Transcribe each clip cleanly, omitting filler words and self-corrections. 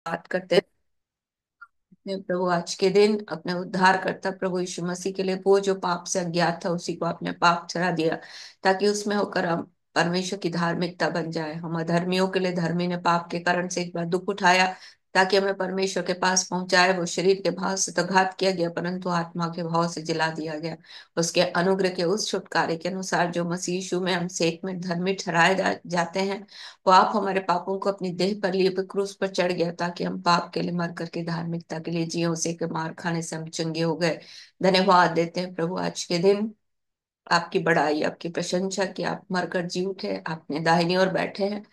बात करते हैं प्रभु आज के दिन अपने उद्धार करता प्रभु यीशु मसीह के लिए वो जो पाप से अज्ञात था उसी को आपने पाप चढ़ा दिया ताकि उसमें होकर हम परमेश्वर की धार्मिकता बन जाए। हम अधर्मियों के लिए धर्मी ने पाप के कारण से एक बार दुख उठाया ताकि हमें परमेश्वर के पास पहुंचाए। वो शरीर के भाव से तो घात किया गया परंतु आत्मा के भाव से जिला दिया गया। उसके अनुग्रह के उस छुटकारे के अनुसार जो मसीह यीशु में हम से एक में धर्मी ठहराए जाते हैं, वो आप हमारे पापों को अपनी देह पर लिए क्रूस पर चढ़ गया ताकि हम पाप के लिए मर करके धार्मिकता के लिए जिये। उसी के मार खाने से हम चंगे हो गए। धन्यवाद देते हैं प्रभु आज के दिन आपकी बड़ाई आपकी प्रशंसा की। आप मरकर जी उठे, आपने दाहिनी ओर बैठे हैं।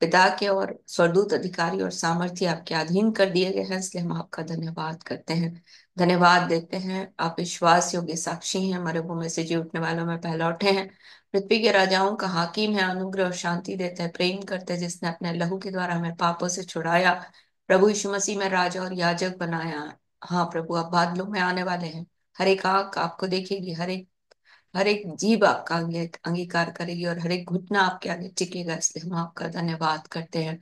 पिता के और स्वर्गदूत अधिकारी और सामर्थ्य आपके अधीन कर दिए गए हैं, इसलिए हम आपका धन्यवाद करते हैं। धन्यवाद देते हैं आप विश्वास योग्य साक्षी हैं, हमारे मुंह में से जी उठने वालों में पहला उठे हैं। पृथ्वी के राजाओं का हाकिम है, अनुग्रह और शांति देते हैं, प्रेम करते हैं, जिसने अपने लहू के द्वारा हमें पापों से छुड़ाया। प्रभु यीशु मसीह में राजा और याजक बनाया। हाँ प्रभु, आप बादलों में आने वाले हैं। हर एक आंख आपको देखेगी, हर एक जीभ आपका अंगीकार करेगी और हर एक घुटना आपके आगे टिकेगा, इसलिए हम आपका धन्यवाद करते हैं।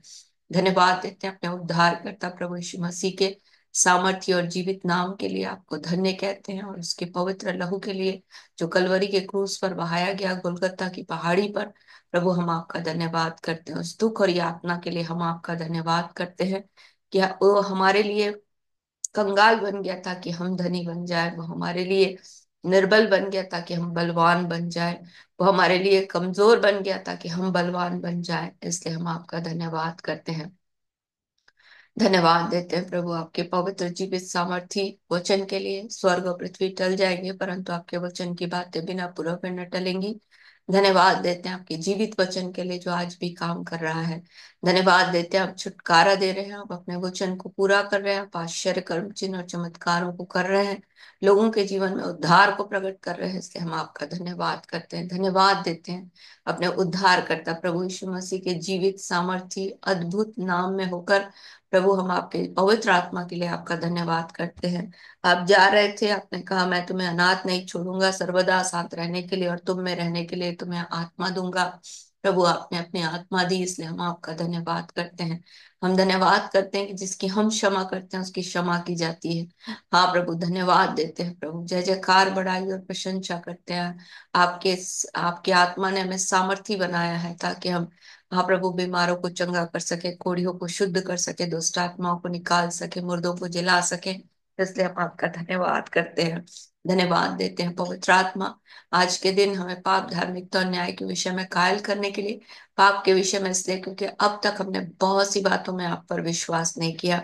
धन्यवाद देते हैं अपने उद्धारकर्ता प्रभु यीशु मसीह के सामर्थ्य और जीवित नाम के लिए आपको धन्य कहते हैं, और उसके पवित्र लहू के लिए जो कलवरी के क्रूस पर बहाया गया गोलगत्ता की पहाड़ी पर। प्रभु हम आपका धन्यवाद करते हैं, उस दुख और यातना के लिए हम आपका धन्यवाद करते हैं कि वो हमारे लिए कंगाल बन गया ताकि हम धनी बन जाए। वो हमारे लिए निर्बल बन गया ताकि हम बलवान बन जाए। वो हमारे लिए कमजोर बन गया ताकि हम बलवान बन जाए, इसलिए हम आपका धन्यवाद करते हैं। धन्यवाद देते हैं प्रभु आपके पवित्र जीवित सामर्थी वचन के लिए। स्वर्ग और पृथ्वी टल जाएंगे परंतु आपके वचन की बातें बिना पूरा हुए न टलेंगी। धन्यवाद देते हैं आपके जीवित वचन के लिए जो आज भी काम कर रहा है। धन्यवाद देते हैं आप छुटकारा दे रहे हैं, आप अपने वचन को पूरा कर रहे हैं, आप आश्चर्य कर्म चिन्ह और चमत्कारों को कर रहे हैं, लोगों के जीवन में उद्धार को प्रकट कर रहे हैं, इसलिए हम आपका धन्यवाद करते हैं। धन्यवाद देते हैं अपने उद्धार करता प्रभु यीशु मसीह के जीवित सामर्थी अद्भुत नाम में होकर। प्रभु हम आपके पवित्र आत्मा के लिए आपका धन्यवाद करते हैं। आप जा रहे थे, आपने कहा मैं तुम्हें अनाथ नहीं छोड़ूंगा, सर्वदा साथ रहने के लिए और तुम में रहने के लिए तुम्हें आत्मा दूंगा। प्रभु आपने अपनी आत्मा दी, इसलिए हम आपका धन्यवाद करते हैं। हम धन्यवाद करते हैं कि जिसकी हम क्षमा करते हैं उसकी क्षमा की जाती है। हाँ प्रभु, धन्यवाद देते हैं प्रभु, जय जयकार बड़ाई और प्रशंसा करते हैं। आपके आपकी आत्मा ने हमें सामर्थी बनाया है ताकि हम, हाँ प्रभु, बीमारों को चंगा कर सके, कोढ़ियों को शुद्ध कर सके, दुष्ट आत्माओं को निकाल सके, मुर्दों को जिला सके, इसलिए हम आपका धन्यवाद करते हैं। धन्यवाद देते हैं पवित्र आत्मा आज के दिन हमें पाप धार्मिकता और न्याय के विषय में कायल करने के लिए। पाप के विषय में इसलिए क्योंकि अब तक हमने बहुत सी बातों में आप पर विश्वास नहीं किया।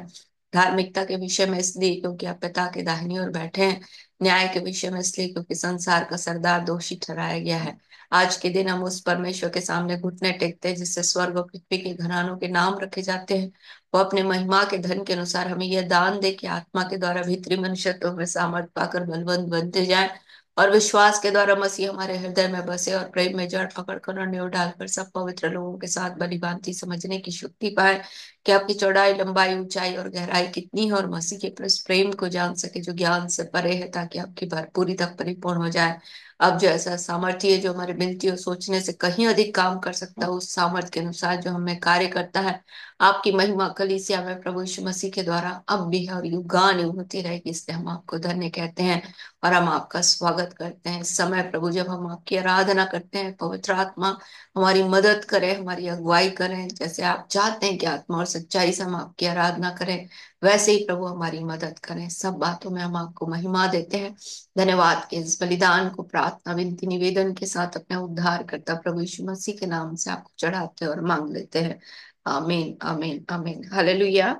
धार्मिकता के विषय में इसलिए क्योंकि आप पिता के दाहिनी ओर बैठे हैं। न्याय के विषय में इसलिए क्योंकि संसार का सरदार दोषी ठहराया गया है। आज के दिन हम उस परमेश्वर के सामने घुटने टेकते हैं जिससे स्वर्ग और पृथ्वी के घरानों के नाम रखे जाते हैं। वो अपने महिमा के धन के अनुसार हमें यह दान दे कि आत्मा के द्वारा भीतरी मनुष्यत्व में सामर्थ पाकर बलवंत बनते जाएं, और विश्वास के द्वारा मसीह हमारे हृदय में बसे और प्रेम में जड़ पकड़कर और नींव डालकर सब पवित्र लोगों के साथ भली भांति समझने की शक्ति पाए कि आपकी चौड़ाई लंबाई ऊंचाई और गहराई कितनी है, और मसीह के प्रति प्रेम को जान सके जो ज्ञान से परे है, ताकि आपकी भरपूरी तक परिपूर्ण हो जाए। अब जो ऐसा सामर्थ्य है जो हमारे विनती और सोचने से कहीं अधिक काम कर सकता है, उस सामर्थ्य के अनुसार जो हमें कार्य करता है, आपकी महिमा कलीसिया में प्रभु यीशु मसीह के द्वारा अब भी है और युगानुयुग होती रहेगी, इसलिए हम आपको धन्य कहते हैं और हम आपका स्वागत करते हैं। इस समय प्रभु जब हम आपकी आराधना करते हैं, पवित्र आत्मा हमारी मदद करे, हमारी अगुवाई करें। जैसे आप चाहते हैं कि आत्मा और सच्चाई से हम आपकी आराधना करें, वैसे ही प्रभु हमारी मदद करें। सब बातों में हम आपको महिमा देते हैं। धन्यवाद के इस बलिदान को प्रार्थना विनती निवेदन के साथ अपने उद्धार करता प्रभु यीशु मसीह के नाम से आपको चढ़ाते और मांग लेते हैं। Amen amen amen. Hallelujah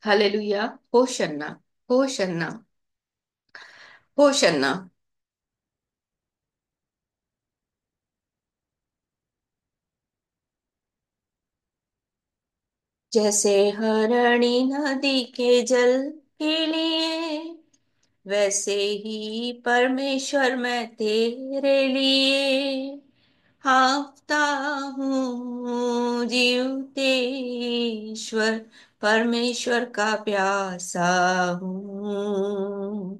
hallelujah. Hosanna hosanna hosanna. जैसे हरणी नदी के जल के लिए, वैसे ही परमेश्वर मैं तेरे लिए हाँफता हूँ। जीवते ईश्वर परमेश्वर का प्यासा हूँ।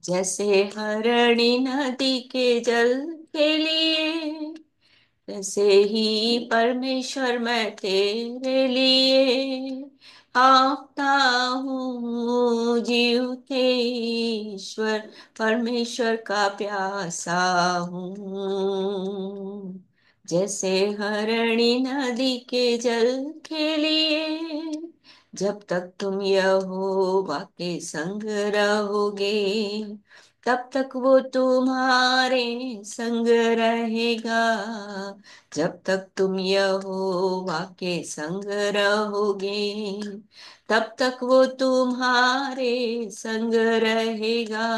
जैसे हरणी नदी के जल के लिए, वैसे ही परमेश्वर मैं तेरे लिए आता हूँ जीवतेश्वर, परमेश्वर का प्यासा हूँ। जैसे हरणी नदी के जल के लिए, जब तक तुम यहोवा के संग रहोगे, तब तक वो तुम्हारे संग रहेगा। जब तक तुम यहोवा के संग रहोगे, तब तक वो तुम्हारे संग रहेगा।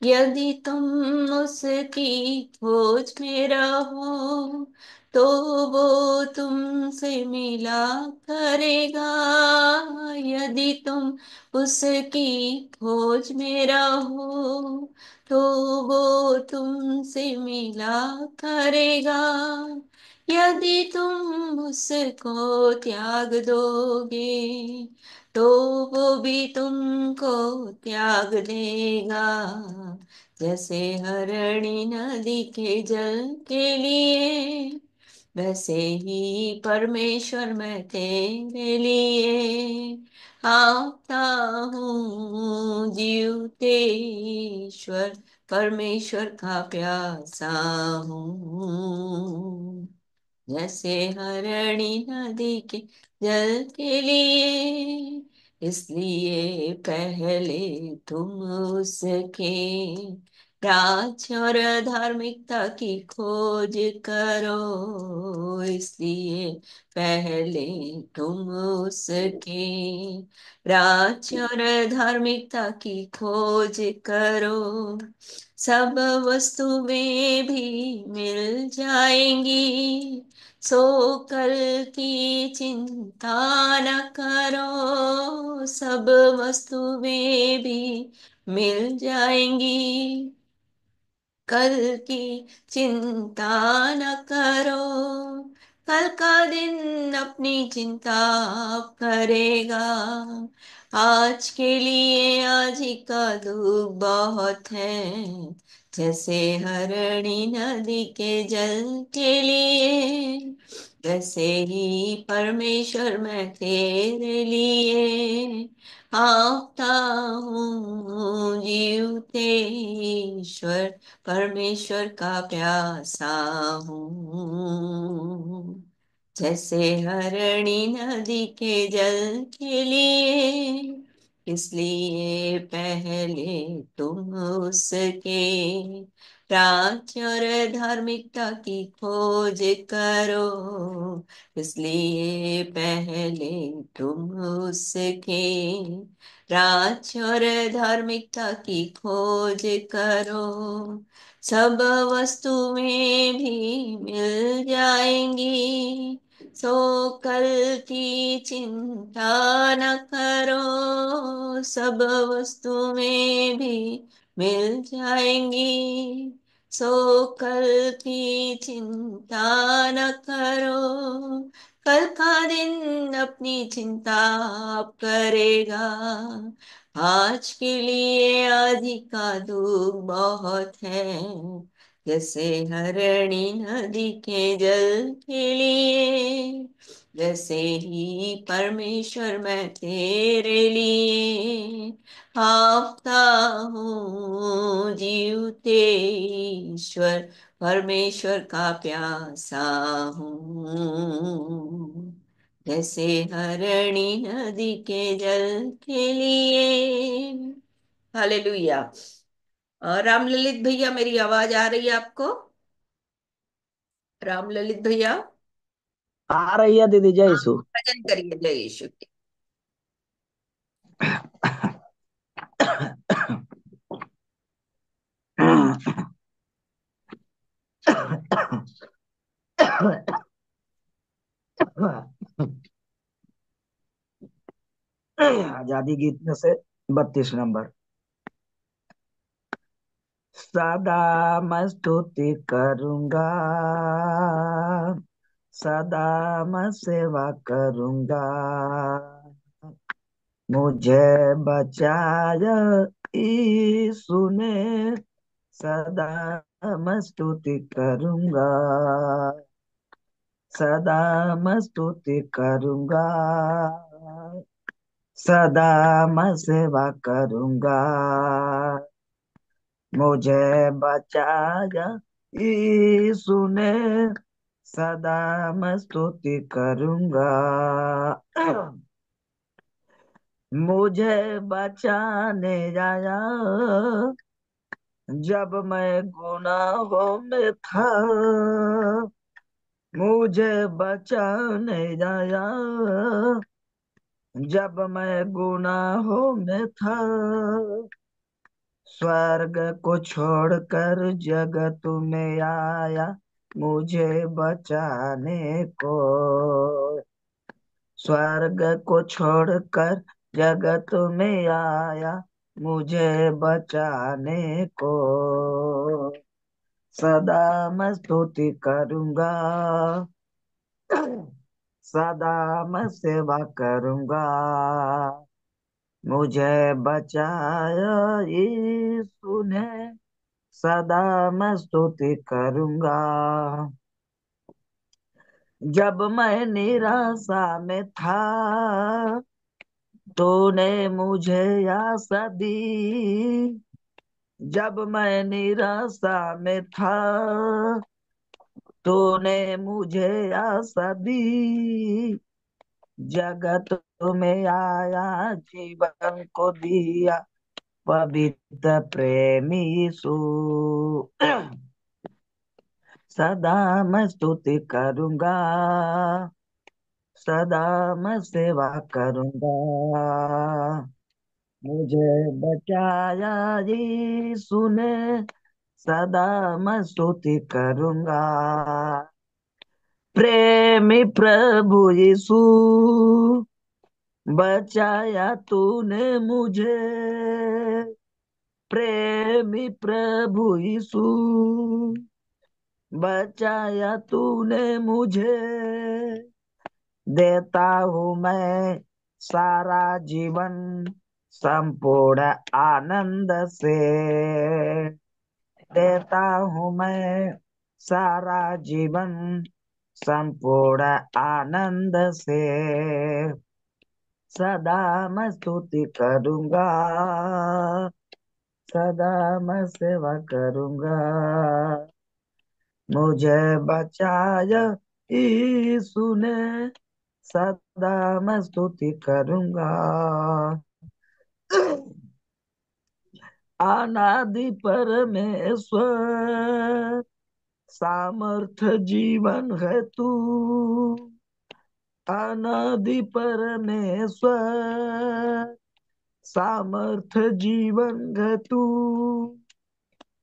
यदि तुम उसकी खोज में रहो, तो वो तुमसे मिला करेगा। यदि तुम उसकी खोज में रहो, तो वो तुमसे मिला करेगा। यदि तुम उसको त्याग दोगे, तो वो भी तुमको त्याग देगा। जैसे हरणी नदी के जल के लिए, वैसे ही परमेश्वर मैं तेरे लिए आता हूँ जीवतेश्वर, परमेश्वर का प्यासा हूँ। जैसे हरणी नदी के जल के लिए, इसलिए पहले तुम उसके राज्य और धार्मिकता की खोज करो। इसलिए पहले तुम उसके राज्य और धार्मिकता की खोज करो, सब वस्तुएं भी मिल जाएंगी। सो कल की चिंता न करो, सब वस्तुएं भी मिल जाएंगी। कल की चिंता न करो, कल का दिन अपनी चिंता आप करेगा। आज के लिए आज ही का दुख बहुत है, जैसे हरणी नदी के जल के लिए, वैसे ही परमेश्वर मैं तेरे लिए आता हूँ जीवतेश्वर, परमेश्वर का प्यासा हूँ। जैसे हरणी नदी के जल के लिए, इसलिए पहले तुम उसके राज्य और धार्मिकता की खोज करो। इसलिए पहले तुम उसके राज्य और धार्मिकता की खोज करो, सब वस्तुएं भी मिल जाएंगी। सो कल की चिंता न करो, सब वस्तुएं भी मिल जाएंगी। सो कल की चिंता न करो, कल का दिन अपनी चिंता आप करेगा। आज के लिए आदि का दुख बहुत है, जैसे हरणी नदी के जल के लिए, वैसे ही परमेश्वर मैं तेरे लिए आता हूँ जीवतेश्वर, परमेश्वर का प्यासा हूँ। जैसे हरणी नदी के जल के लिए। हालेलुया। राम ललित भैया, मेरी आवाज आ रही है आपको? राम ललित भैया, आ रही है दीदी, जय यीशु। भजन करिए जय यीशु की। आजादी गीत में से 32 नंबर। सदा मैं स्तुति करूंगा, सदा मैं सेवा करूंगा, मुझे बचाया यीशु ने, सदा मैं स्तुति करूंगा, सदा मैं स्तुति करूंगा, सदा मैं सेवा करूंगा। मुझे बचाया यीशु ने, सदा मैं स्तुति करूंगा। मुझे बचाने आया जब मैं गुनाहों में था। मुझे बचाने आया जब मैं गुनाहों में था। स्वर्ग को छोड़कर जगत में आया मुझे बचाने को। स्वर्ग को छोड़कर जगत में आया मुझे बचाने को। सदा मैं स्तुति करूंगा, सदा मैं सेवा करूंगा। मुझे बचाया यीशु ने, सदा मैं स्तुति करूंगा। जब मैं निराशा में था तूने मुझे आशा दी। जब मैं निराशा में था तूने मुझे आशा दी। जगत में आया जीवन को दिया पवित्र प्रेमी यीशु। सदा मैं स्तुति करूंगा, सदा मैं सेवा करूंगा। मुझे बचाया यीशु ने, सदा मैं स्तुति करूंगा। प्रेमी प्रभु यीशु, बचाया तूने मुझे। प्रेमी प्रभु यीशु, बचाया तूने मुझे। देता हूँ मैं सारा जीवन संपूर्ण आनंद से। देता हूँ मैं सारा जीवन संपूर्ण आनंद से। सदा मैं स्तुति करूंगा, सदा मैं सेवा करूंगा। मुझे बचाया यीशु ने, सदा मैं स्तुति करूंगा। अनादि परमेश्वर, सामर्थ जीवन है तू। अनादि परमेश्वर, सामर्थ जीवन है तू।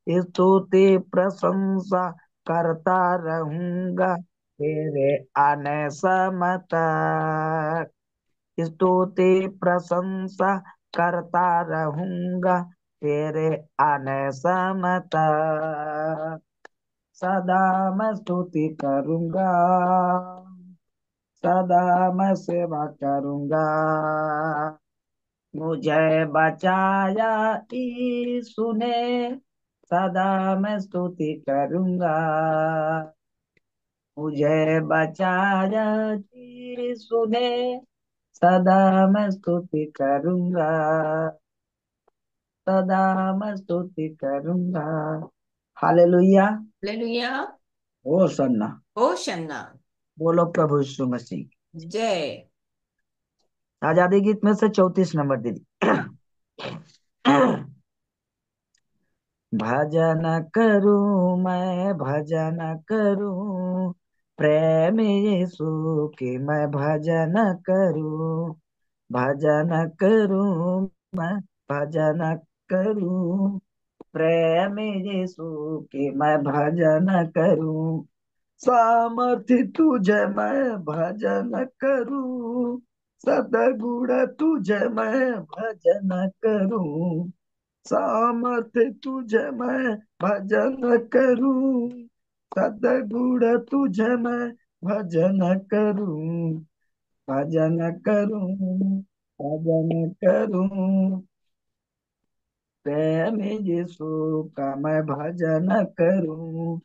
स्तुति प्रशंसा करता रहूंगा तेरे आने समय तक। स्तुति प्रशंसा करता रहूंगा तेरे आने समय तक। सदा मैं स्तुति करूंगा, सदा मैं सेवा करूंगा। मुझे बचाया यीशु ने, सदा मैं स्तुति करूंगा। मुझे बचाया यीशु ने, सदा मैं स्तुति करूंगा, सदा मैं स्तुति करूंगा। हालेलुया। हालेलुया। ओ सन्ना, होशन्ना। बोलो प्रभु यीशु मसीह। जय। आजादी गीत में से 34 नंबर दीदी। भजन करूं मैं भजन करूं, प्रेम यीशु की मैं भजन करूं। भजन करूं मैं भजन करूं, प्रेम यीशु की मैं भजन करूं। सामर्थ्य तुझे मैं भजन करूं, सदगुण तुझे मैं भजन करूं। सामर्थ्य तुझे मैं भजन करूं, सदगुण तुझे मैं भजन करूं। भजन करूं, भजन करूं, प्रेम यीशु का मैं भजन करूं।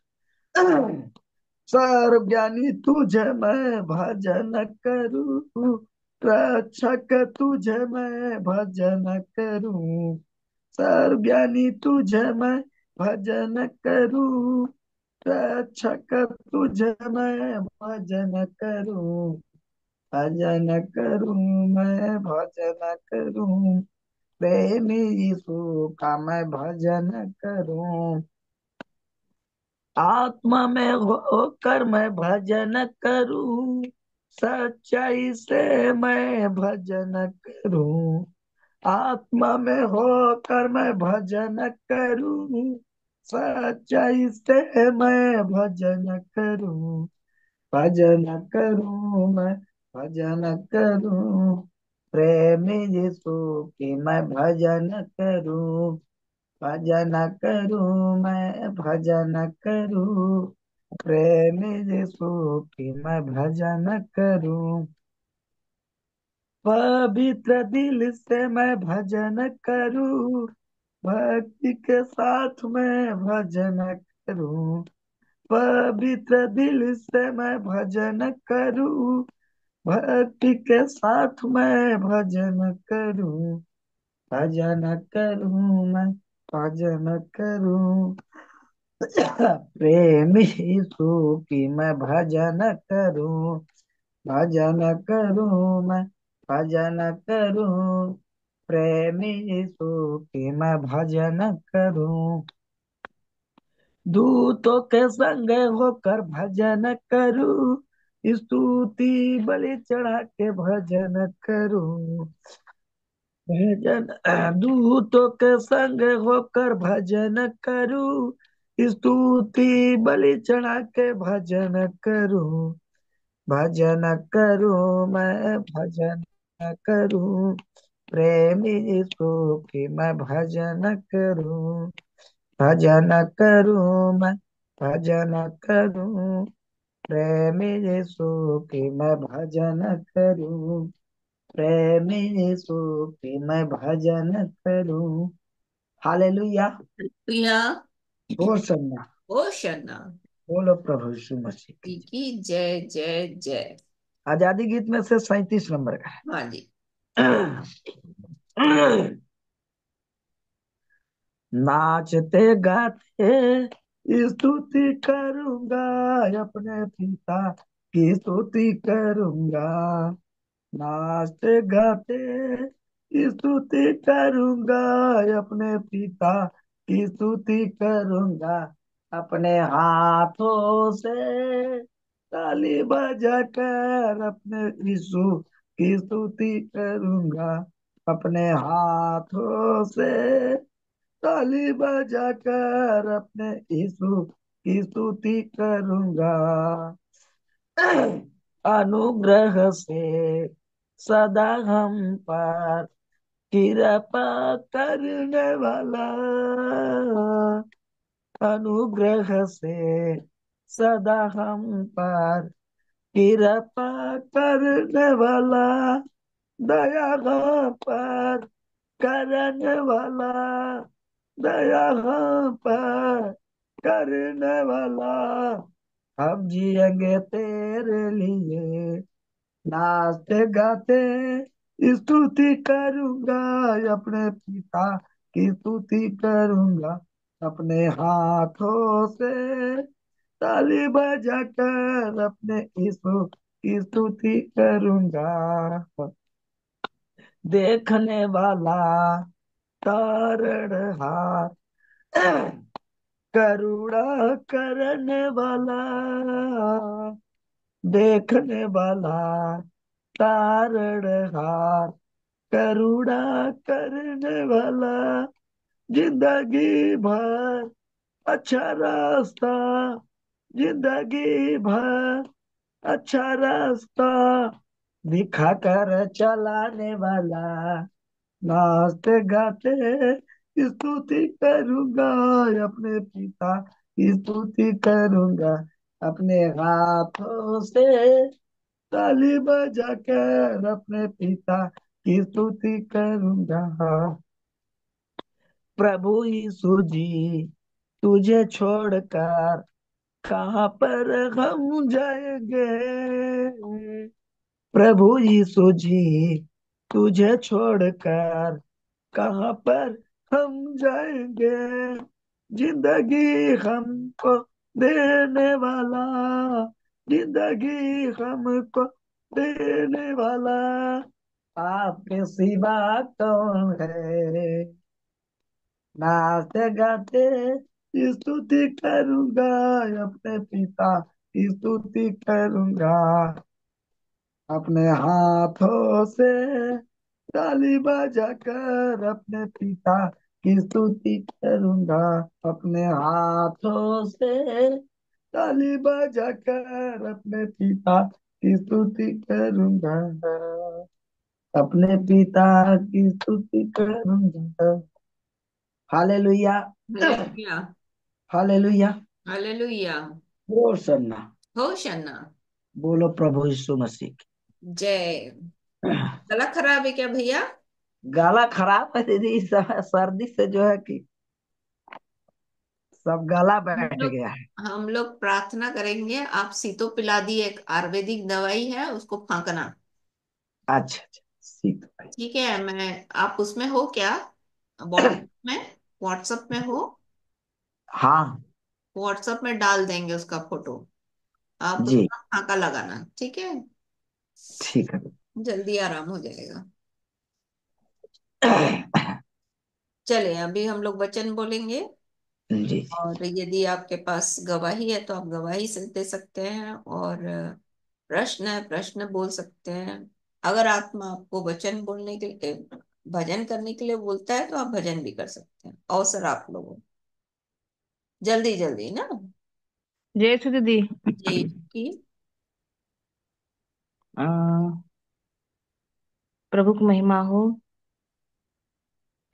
सर्वज्ञानी तुझे मैं भजन करूं, रक्षक तुझे मैं भजन करूं, सर्वज्ञानी तुझे मैं भजन करूं, रक्षक तुझे मैं भजन करूं, भजन करूं मैं भजन करूं, प्रेमी यीशु का मैं भजन करूं, आत्मा में होकर मैं भजन करूं, सच्चाई से मैं भजन करूं, आत्मा में होकर मैं भजन करूं, सच्चाई से मैं भजन करूं, भजन करूं मैं भजन करूं, प्रेमी यीशु की मैं भजन करूं, भजन करूं मैं भजन करूं, प्रेमी यीशु की मैं भजन करूं, पवित्र दिल से मैं भजन करूं, भक्ति के साथ मैं भजन करूं, पवित्र दिल से मैं भजन करूं, भक्ति के साथ मैं भजन करूं, भजन करूं मैं भजन करूं, प्रेमी यीशु की मैं भजन करूं, भजन करूं मैं भजन करूं, प्रेमी यीशु की मैं भजन करूं, दूतों के संग होकर भजन करूं, स्तुति बलि चढ़ा के भजन करूं, भजन दूतों के संग होकर भजन करूं, स्तुति बलि चढ़ा के भजन करूं, भजन करूं मैं भजन करूं, प्रेमी यीशु की मैं भजन करूं, भजन करूं मैं भजन करूं, प्रेमी यीशु की मैं भजन करूं, प्रेमी यीशु की मैं भजन करूं। हालेलुया। प्रिया होशन्ना। होशन्ना बोलो प्रभु यीशु मसीह की जय। की जय जय जय। आजादी गीत में से 37 नंबर का हाँ जी। है। नाचते गाते स्तुति करूंगा, अपने पिता की स्तुति करूंगा, नाचते गाते स्तुति करूंगा, अपने पिता की स्तुति करूंगा, अपने हाथों से ताली बजा कर अपने यीशु की स्तुति करूंगा, अपने हाथों से ताली बजा कर अपने यीशु की स्तुति करूंगा, अनुग्रह से सदा हम पर कृपा करने वाला, अनुग्रह से सदा हम पर कृपा करने वाला, दया हम पर करने वाला, दया हम पर करने वाला, हम जिएंगे तेरे लिए, नाचते गाते स्तुति करूंगा, अपने पिता की स्तुति करूंगा, अपने हाथों से ताली बजा कर अपने यीशु की स्तुति करूंगा, देखने वाला तारणहार, करुणा करने वाला, देखने वाला तारणहार, करुणा करने वाला, जिंदगी भर अच्छा रास्ता, जिंदगी भर अच्छा रास्ता दिखा कर चलाने वाला, नाचते गाते स्तुति करूंगा, अपने पिता की स्तुति करूंगा, अपने हाथों से ताली बजा कर अपने पिता की स्तुति करूंगा, प्रभु यीशु जी तुझे छोड़कर कहाँ पर हम जाएंगे, प्रभु यीशु जी, तुझे छोड़कर कहाँ पर हम जाएंगे। जिंदगी हमको देने वाला, जिंदगी हमको देने वाला आपके सिवा कौन है। नाचते गाते स्तुति करूंगा, अपने पिता की स्तुति करूंगा। अपने हाथों से ताली बजाकर अपने पिता की स्तुति करूंगा। अपने हाथों से ताली बजाकर अपने पिता की स्तुति करूंगा। अपने पिता की स्तुति करूंगा। Hallelujah. Hallelujah. Hallelujah. Hallelujah. Hosanna. होशन्ना। बोलो प्रभु यीशु मसीह जय। की। गला खराब है क्या भैया? गला खराब है दीदी, इस समय सर्दी से जो है कि सब गला हम बैठ लोग गया है। हम लोग प्रार्थना करेंगे। आप सीतो पिला दी, एक आयुर्वेदिक दवाई है, उसको फांकना। अच्छा अच्छा, सीख भाई। ठीक है। आप उसमें हो क्या? व्हाट्सएप में? व्हाट्सएप में हो? हाँ। व्हाट्सएप में डाल देंगे उसका फोटो। आप जी। उसका फांका लगाना, ठीक है? ठीक है। जल्दी आराम हो जाएगा। चले, अभी हम लोग वचन बोलेंगे। जी जी। और यदि आपके पास गवाही है तो आप गवाही से दे सकते हैं, और प्रश्न है, प्रश्न बोल सकते हैं। अगर आत्मा आपको वचन बोलने के लिए, भजन करने के लिए बोलता है, तो आप भजन भी कर सकते हैं। अवसर आप लोगों को। जल्दी जल्दी ना। जय श्री दीदी। जय की। अ, प्रभु की महिमा हो।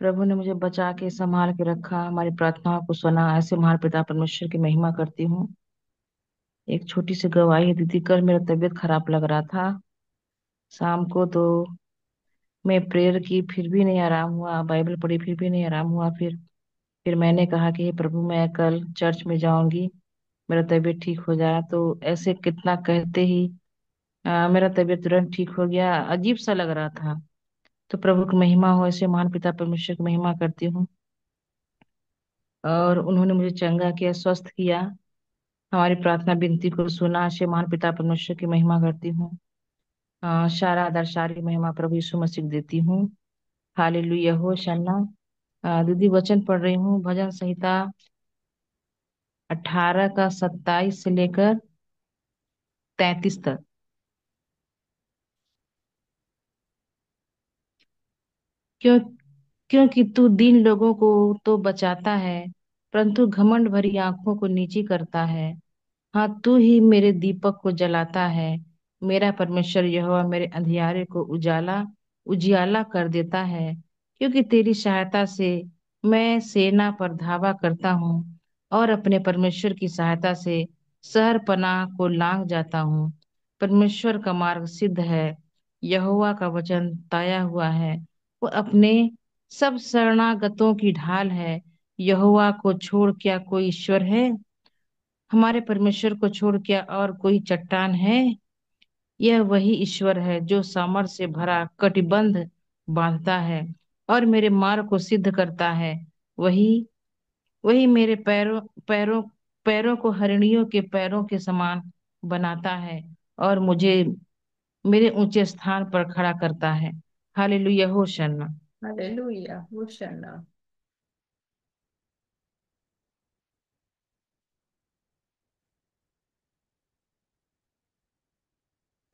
प्रभु ने मुझे बचा के संभाल के रखा, हमारी प्रार्थनाओं को सुना, ऐसे महान पिता परमेश्वर की महिमा करती हूँ। एक छोटी सी गवाही है दीदी। कल मेरा तबीयत खराब लग रहा था शाम को, तो मैं प्रेयर की फिर भी नहीं आराम हुआ, बाइबल पढ़ी फिर भी नहीं आराम हुआ। फिर मैंने कहा कि हे प्रभु, मैं कल चर्च में जाऊंगी, मेरा तबीयत ठीक हो जाए। तो ऐसे कितना कहते ही मेरा तबीयत तुरंत ठीक हो गया। अजीब सा लग रहा था। तो प्रभु की महिमा हो, ऐसे महान पिता परमेश्वर की महिमा करती हूँ। और उन्होंने मुझे चंगा किया, स्वस्थ किया, हमारी प्रार्थना विनती को सुना। ऐसे महान पिता परमेश्वर की महिमा करती हूँ। सारा आदर सारी महिमा प्रभु यीशु मसीह को देती हूँ। हालेलुया हो शन्ना। दीदी वचन पढ़ रही हूँ, भजन संहिता 18 का 27 से लेकर 33 तक। क्यों? क्योंकि तू दीन लोगों को तो बचाता है, परंतु घमंड भरी आंखों को नीची करता है। हाँ, तू ही मेरे दीपक को जलाता है। मेरा परमेश्वर यहोवा मेरे अंधियारे को उजाला उजियाला कर देता है। क्योंकि तेरी सहायता से मैं सेना पर धावा करता हूँ, और अपने परमेश्वर की सहायता से शहर पनाह को लांघ जाता हूँ। परमेश्वर का मार्ग सिद्ध है, यहोवा का वचन ताया हुआ है। वो अपने सब शरणागतों की ढाल है। यहोवा को छोड़ क्या कोई ईश्वर है? हमारे परमेश्वर को छोड़ क्या और कोई चट्टान है? यह वही ईश्वर है जो सामर्थ से भरा कटिबंध बांधता है, और मेरे मार्ग को सिद्ध करता है। वही वही मेरे पैरों पैरों पैरों को हरिणियों के पैरों के समान बनाता है, और मुझे मेरे ऊंचे स्थान पर खड़ा करता है। Hallelujah hosanna. Hallelujah hosanna.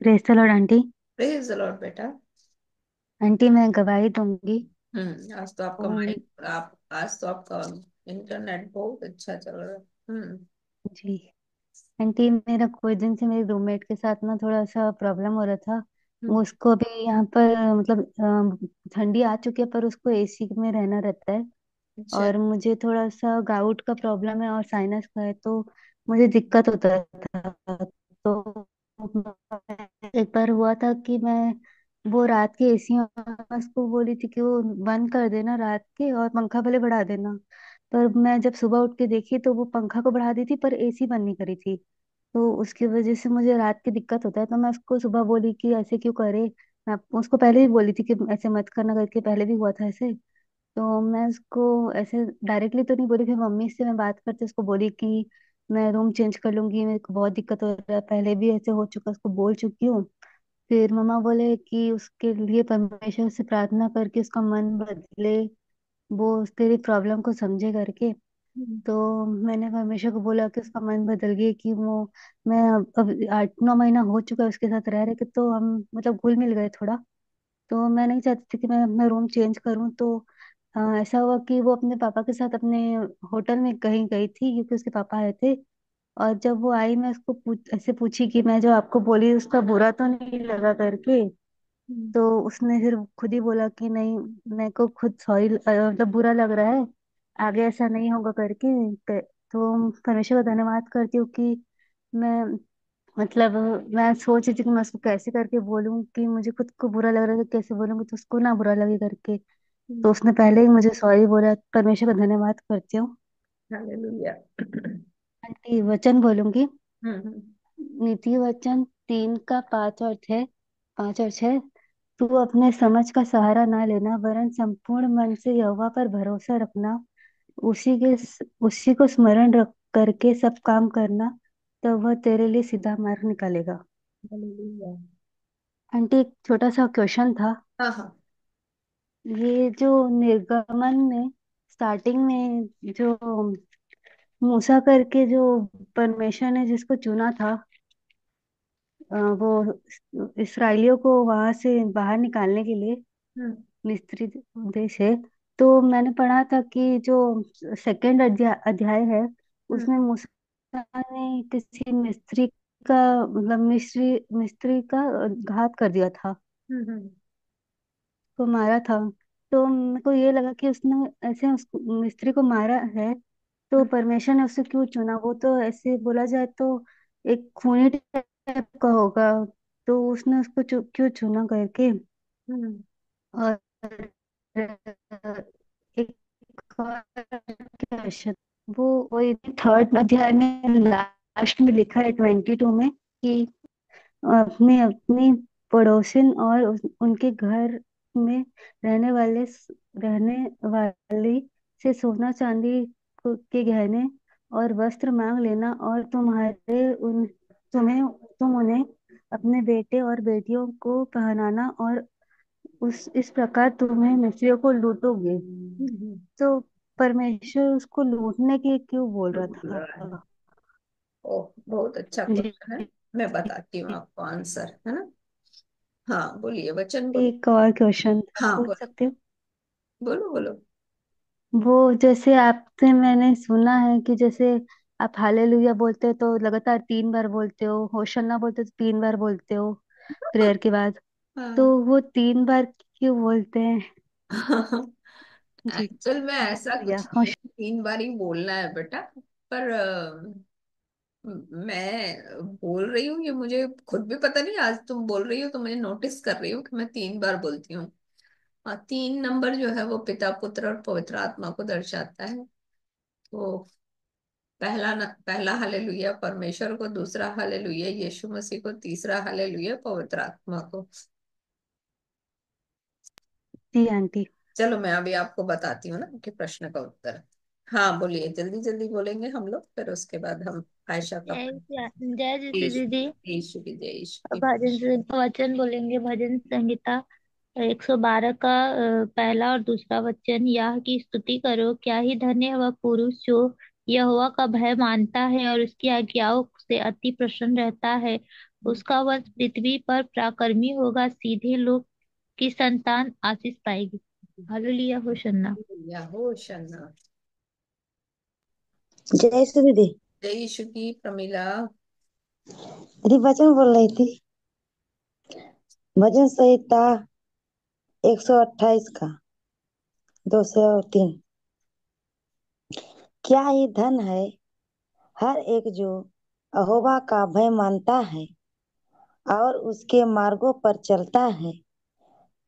Praise the lord aunty. Praise the lord बेटा। आंटी मैं गवाही दूंगी। आज तो आपका और माइक, आप आज तो आपका इंटरनेट बहुत अच्छा चल रहा है। जी आंटी, मेरा कुछ दिन से मेरे रूममेट के साथ ना थोड़ा सा प्रॉब्लम हो रहा था। हम्म। वो उसको अभी यहाँ पर मतलब ठंडी आ चुकी है, पर उसको एसी में रहना रहता है। अच्छा। और मुझे थोड़ा सा गाउट का प्रॉब्लम है और साइनस का है, तो मुझे दिक्कत होता था। तो एक बार हुआ था कि मैं वो रात के एसी उसको बोली थी कि वो बंद कर देना रात के, और पंखा भले बढ़ा देना। पर मैं जब सुबह उठ के देखी तो वो पंखा को बढ़ा दी थी पर एसी बंद नहीं करी थी। तो उसकी वजह से मुझे रात की दिक्कत होता है। तो मैं उसको सुबह बोली कि ऐसे क्यों करे। मैं उसको पहले भी बोली थी कि ऐसे मत करना करके, पहले भी हुआ था ऐसे। तो मैं उसको ऐसे डायरेक्टली तो नहीं बोली, फिर मम्मी से मैं बात करते उसको बोली कि मैं रूम चेंज कर लूंगी, मेरे को बहुत दिक्कत हो रहा है, पहले भी ऐसे हो चुका, उसको बोल चुकी हूँ। फिर मम्मा बोले कि उसके लिए परमेश्वर से प्रार्थना करके उसका मन बदले, वो तेरी प्रॉब्लम को समझे करके। हम्म। तो मैंने परमेश्वर को बोला कि उसका मन बदल गया, कि वो, मैं अब 8-9 महीना हो चुका है उसके साथ रह रहे के, तो हम मतलब घुल मिल गए थोड़ा। तो मैं नहीं चाहती थी कि मैं अपना रूम चेंज करूं। तो ऐसा हुआ कि वो अपने पापा के साथ अपने होटल में कहीं गई थी, क्योंकि उसके पापा आए थे। और जब वो आई, मैं उसको ऐसे पूछी कि मैं जो आपको बोली उसका बुरा तो नहीं लगा करके। हम्म। तो उसने फिर खुद ही बोला कि नहीं, मेरे को खुद सॉरी, मतलब बुरा लग रहा है, आगे ऐसा नहीं होगा करके। तो परमेश्वर का धन्यवाद करती हूँ कि मैं, मतलब मैं सोच रही थी कि मैं उसको कैसे करके बोलूं, कि मुझे खुद को बुरा लग रहा है, तो कैसे बोलूंगी तो उसको ना बुरा लगे करके। तो हम्म। उसने पहले ही मुझे सॉरी बोला, परमेश्वर का धन्यवाद करती हूँ। हालेलुया। आंटी, वचन बोलूंगी। हम्म। नीति वचन 3 का 5 और 6, 5 और 6। तू अपने समझ का सहारा ना लेना, वरन संपूर्ण मन से यहोवा पर भरोसा रखना। उसी को स्मरण रख करके सब काम करना, तो वह तेरे लिए सीधा मार्ग निकालेगा। हालेलुया। आंटी, एक छोटा सा क्वेश्चन था। हाँ हाँ। ये जो निर्गमन में स्टार्टिंग में जो मूसा करके जो परमेश्वर ने जिसको चुना था, वो इसराइलियों को वहां से बाहर निकालने के लिए, हम्म। मिस्री देश है। तो मैंने पढ़ा था कि जो सेकंड अध्याय है, हम्म। उसमें मूसा ने किसी मिस्त्री का, मतलब मिस्त्री मिस्त्री का घात कर दिया था, हम्म। को मारा था। तो मेरे को ये लगा कि उसने ऐसे उस मिस्त्री को मारा है, तो हम्म। परमेश्वर ने उसे क्यों चुना? वो तो ऐसे बोला जाए तो एक खूनी टाइप का होगा, तो उसने उसको क्यों चुना करके। हम्म। और एक और क्वेश्चन, वो वही 3rd अध्याय में लास्ट में लिखा है 22 में कि अपने अपनी पड़ोसिन और उनके घर में रहने वाले रहने वाली से सोना चांदी के गहने और वस्त्र मांग लेना, और तुम उन्हें अपने बेटे और बेटियों को पहनाना, और इस प्रकार तुम्हें मिस्रियों को लूटोगे। हम्म। तो परमेश्वर उसको लूटने के क्यों बोल रहा बोल रहा है। था? ओह, बहुत अच्छा जी। क्वेश्चन है। मैं बताती हूँ आपको आंसर, है ना। हाँ बोलिए, वचन बोलिए। एक और क्वेश्चन था, हाँ पूछ बोलो। सकते हो? बोलो बोलो। वो जैसे आपसे मैंने सुना है कि जैसे आप हालेलुया बोलते हो तो लगातार 3 बार बोलते हो, होशन्ना बोलते हो तो 3 बार बोलते हो प्रेयर के बाद। तो हाँ। वो 3 बार क्यों बोलते हैं? जी। एक्चुअल में ऐसा हालेलुया, कुछ नहीं है कि 3 बार ही बोलना है बेटा। पर मैं बोल रही हूँ, ये मुझे खुद भी पता नहीं, आज तुम बोल रही हो तो मुझे नोटिस कर रही हूँ कि मैं 3 बार बोलती हूँ। और 3 नंबर जो है वो पिता पुत्र और पवित्र आत्मा को दर्शाता है। तो पहला हालेलुया परमेश्वर को, दूसरा हालेलुया यीशु मसीह को, तीसरा हालेलुया पवित्र आत्मा को। जी आंटी। चलो मैं अभी आपको बताती हूँ ना कि प्रश्न का उत्तर। हाँ बोलिए, जल्दी जल्दी बोलेंगे हम लोग, फिर उसके बाद हम आयशा का जय जीती यीशु दीदी। यीशु की जय, यीशु की। वचन बोलेंगे भजन संहिता 112 का पहला और दूसरा वचन। यह की स्तुति करो, क्या ही धन्य है वह पुरुष जो यहोवा का भय मानता है और उसकी आज्ञाओं से अति प्रसन्न रहता है। उसका वंश पृथ्वी पर पराक्रमी होगा, सीधे लोग की संतान आशीष पाएगी। हालेलुया होशन्ना। या हो शन्ना। जय श्री दीदी। जय यीशु की प्रमिला। दीदी वचन बोल रही थी, भजन संहिता 128 का 2 से 3। क्या ही धन है हर एक जो अहोवा का भय मानता है और उसके मार्गों पर चलता है।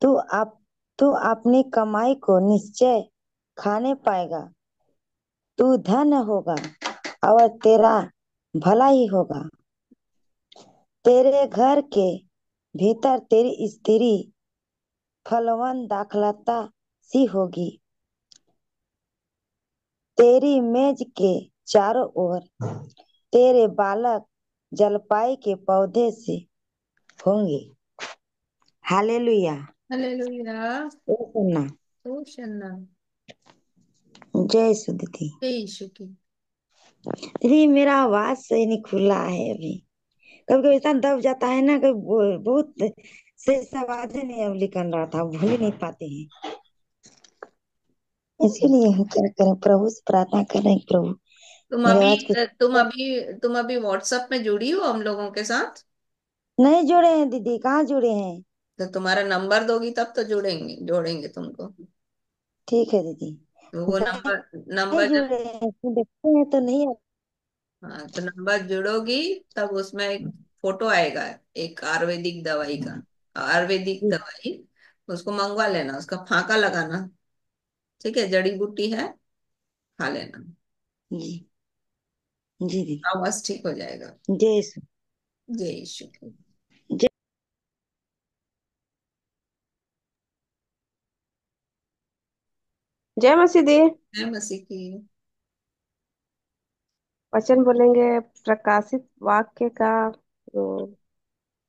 तू आप तू अपनी कमाई को निश्चय खाने पाएगा। तू धन्य होगा और तेरा भला ही होगा। तेरे घर के भीतर तेरी स्त्री फलवन दाखलता सी होगी। तेरी मेज के चारों ओर तेरे बालक जलपाई के पौधे से होंगे। हालेलुया। हालेलुया। ओ सुनना। ओ शन्ना। जय यीशु दीदी। जय यीशु की। दीदी मेरा आवाज सही नहीं खुला है अभी। कभी कभी इतना दब जाता है ना, कभी बहुत सही से आवाज ही नहीं अब निकल रहा था, भूल ही नहीं पाते हैं। इसीलिए हम क्या करें, प्रभु से प्रार्थना कर रहे हैं, प्रभु तुम मेरी अभी आवाज कुछ। तुम अभी व्हाट्सएप में जुड़ी हो हम लोगों के साथ? नहीं जुड़े हैं दीदी, कहाँ जुड़े हैं। तो तुम्हारा नंबर दोगी तब तो जुड़ेंगे, जोड़ेंगे तुमको। ठीक है दीदी। तो वो नहीं नंबर नहीं नंबर जब, जुड़े हैं, तो देखते हैं तो नहीं। हाँ तो नंबर जुड़ोगी तब उसमें एक फोटो आएगा, एक आयुर्वेदिक दवाई का। आयुर्वेदिक जी दवाई उसको मंगवा लेना, उसका फांका लगाना। ठीक है, जड़ी बूटी है, खा लेना। जी जी दीदी। आवाज ठीक हो जाएगा। जय यीशु। जय यीशु। जय। जय मसीह दी। जय मसीह की। वचन बोलेंगे प्रकाशित वाक्य का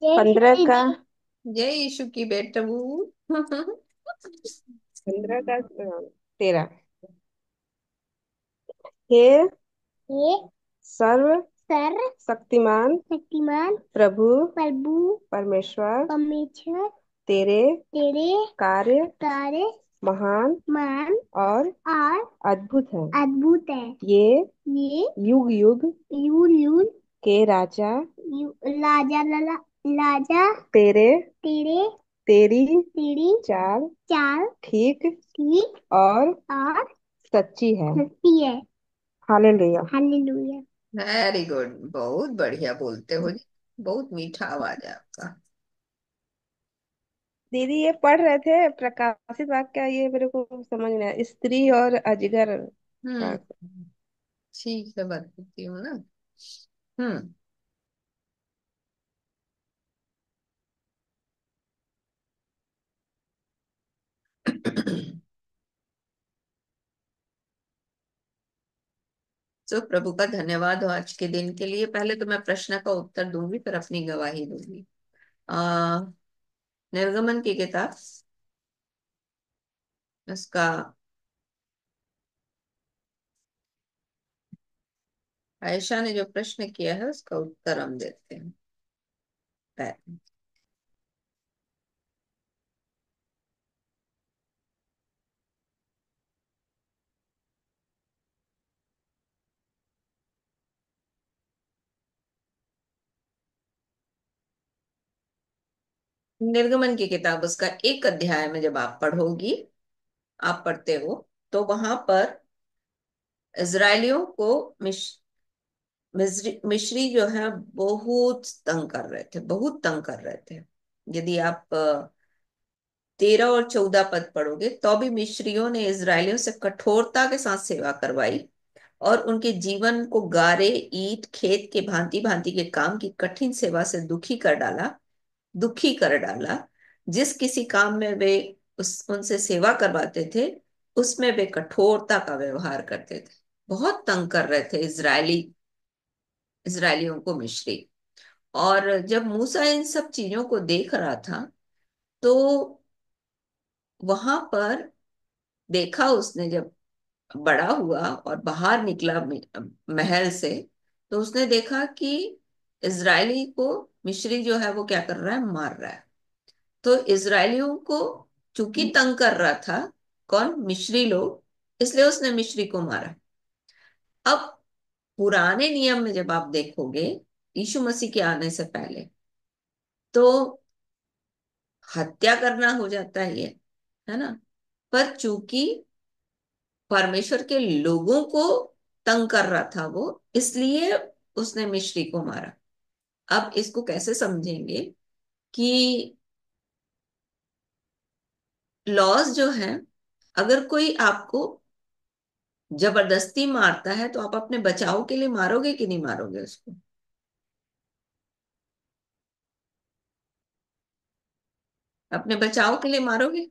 15 का। जय यीशु की बेटू। 15 का 13। हे हे सर्व सर्व शक्तिमान शक्तिमान प्रभु प्रभु परमेश्वर, परमेश्वर, तेरे तेरे कार्य कार्य महान मान और और अद्भुत है। अद्भुत है। ये ये युग युग यूं यूं के राजा लाजा लाजा तेरे तेरे तेरी तेरी चाल चाल ठीक ठीक और और सच्ची है। सच्ची है। हालेलुया। हालेलुया। वेरी गुड, बहुत बढ़िया बोलते हो जी। बहुत मीठा आवाज है आपका। दीदी ये पढ़ रहे थे प्रकाशित वाक्य, ये मेरे को समझ में आया, स्त्री और अजगर का। हम्म। ठीक है, बताती हूँ ना। हम्म। तो प्रभु का धन्यवाद हो आज के दिन के लिए। पहले तो मैं प्रश्न का उत्तर दूंगी, फिर अपनी गवाही दूंगी। आ निर्गमन की किताब, उसका आयशा ने जो प्रश्न किया है उसका उत्तर हम देते हैं। पहले निर्गमन की किताब, उसका एक अध्याय में जब आप पढ़ोगी, आप पढ़ते हो, तो वहां पर इजरायलियों को मिस्री जो है बहुत तंग कर रहे थे, बहुत तंग कर रहे थे। यदि आप 13 और 14 पद पढ़ोगे तो भी मिस्रियों ने इजरायलियों से कठोरता के साथ सेवा करवाई और उनके जीवन को गारे, ईंट, खेत के भांति भांति के काम की कठिन सेवा से दुखी कर डाला। जिस किसी काम में वे उनसे सेवा करवाते थे, उसमें वे कठोरता का व्यवहार करते थे। बहुत तंग कर रहे थे इजरायलियों को मिस्री। और जब मूसा इन सब चीजों को देख रहा था, तो वहां पर देखा उसने, जब बड़ा हुआ और बाहर निकला महल से, तो उसने देखा कि इजरायली को मिस्री जो है वो क्या कर रहा है, मार रहा है। तो इजरायलियों को चूंकि तंग कर रहा था, कौन, मिस्री लोग, इसलिए उसने मिस्री को मारा। अब पुराने नियम में जब आप देखोगे, यीशु मसीह के आने से पहले, तो हत्या करना हो जाता है ना। पर चूंकि परमेश्वर के लोगों को तंग कर रहा था वो, इसलिए उसने मिस्री को मारा। अब इसको कैसे समझेंगे कि लॉज जो है, अगर कोई आपको जबरदस्ती मारता है तो आप अपने बचाव के लिए मारोगे कि नहीं मारोगे उसको? अपने बचाव के लिए मारोगे?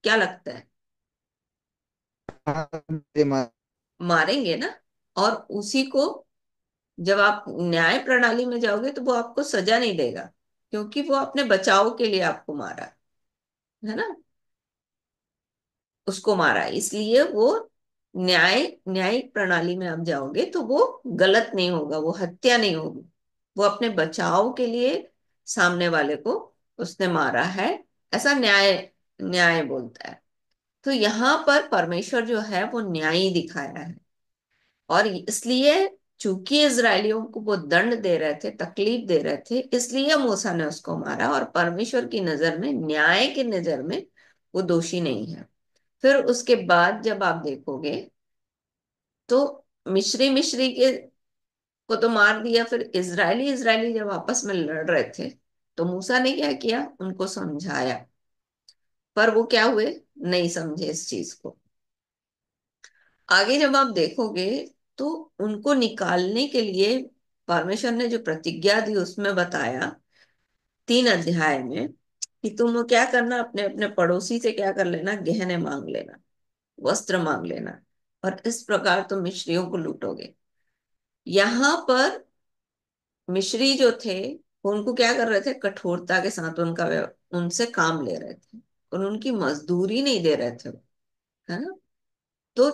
क्या लगता है? हाँ, दे मार। मारेंगे ना। और उसी को जब आप न्याय प्रणाली में जाओगे तो वो आपको सजा नहीं देगा, क्योंकि वो अपने बचाव के लिए आपको मारा है ना। उसको मारा, इसलिए वो न्यायिक प्रणाली में आप जाओगे तो वो गलत नहीं होगा, वो हत्या नहीं होगी। वो अपने बचाव के लिए सामने वाले को उसने मारा है, ऐसा न्याय न्याय बोलता है। तो यहाँ पर परमेश्वर जो है वो न्यायी दिखाया है। और इसलिए चूंकि इजरायलियों को वो दंड दे रहे थे, तकलीफ दे रहे थे, इसलिए मूसा ने उसको मारा। और परमेश्वर की नजर में, न्याय की नजर में वो दोषी नहीं है। फिर उसके बाद जब आप देखोगे तो मिस्री मिस्री के को तो मार दिया। फिर इजरायली इजरायली जब आपस में लड़ रहे थे तो मूसा ने क्या किया, उनको समझाया। पर वो क्या हुए, नहीं समझे इस चीज को। आगे जब आप देखोगे तो उनको निकालने के लिए परमेश्वर ने जो प्रतिज्ञा दी उसमें बताया 3 अध्याय में कि तुम क्या करना, अपने अपने पड़ोसी से क्या कर लेना, गहने मांग लेना, वस्त्र मांग लेना, और इस प्रकार तुम मिस्रियों को लूटोगे। यहाँ पर मिस्री जो थे वो उनको क्या कर रहे थे, कठोरता के साथ उनसे काम ले रहे थे और उनकी मजदूरी नहीं दे रहे थे, है ना। तो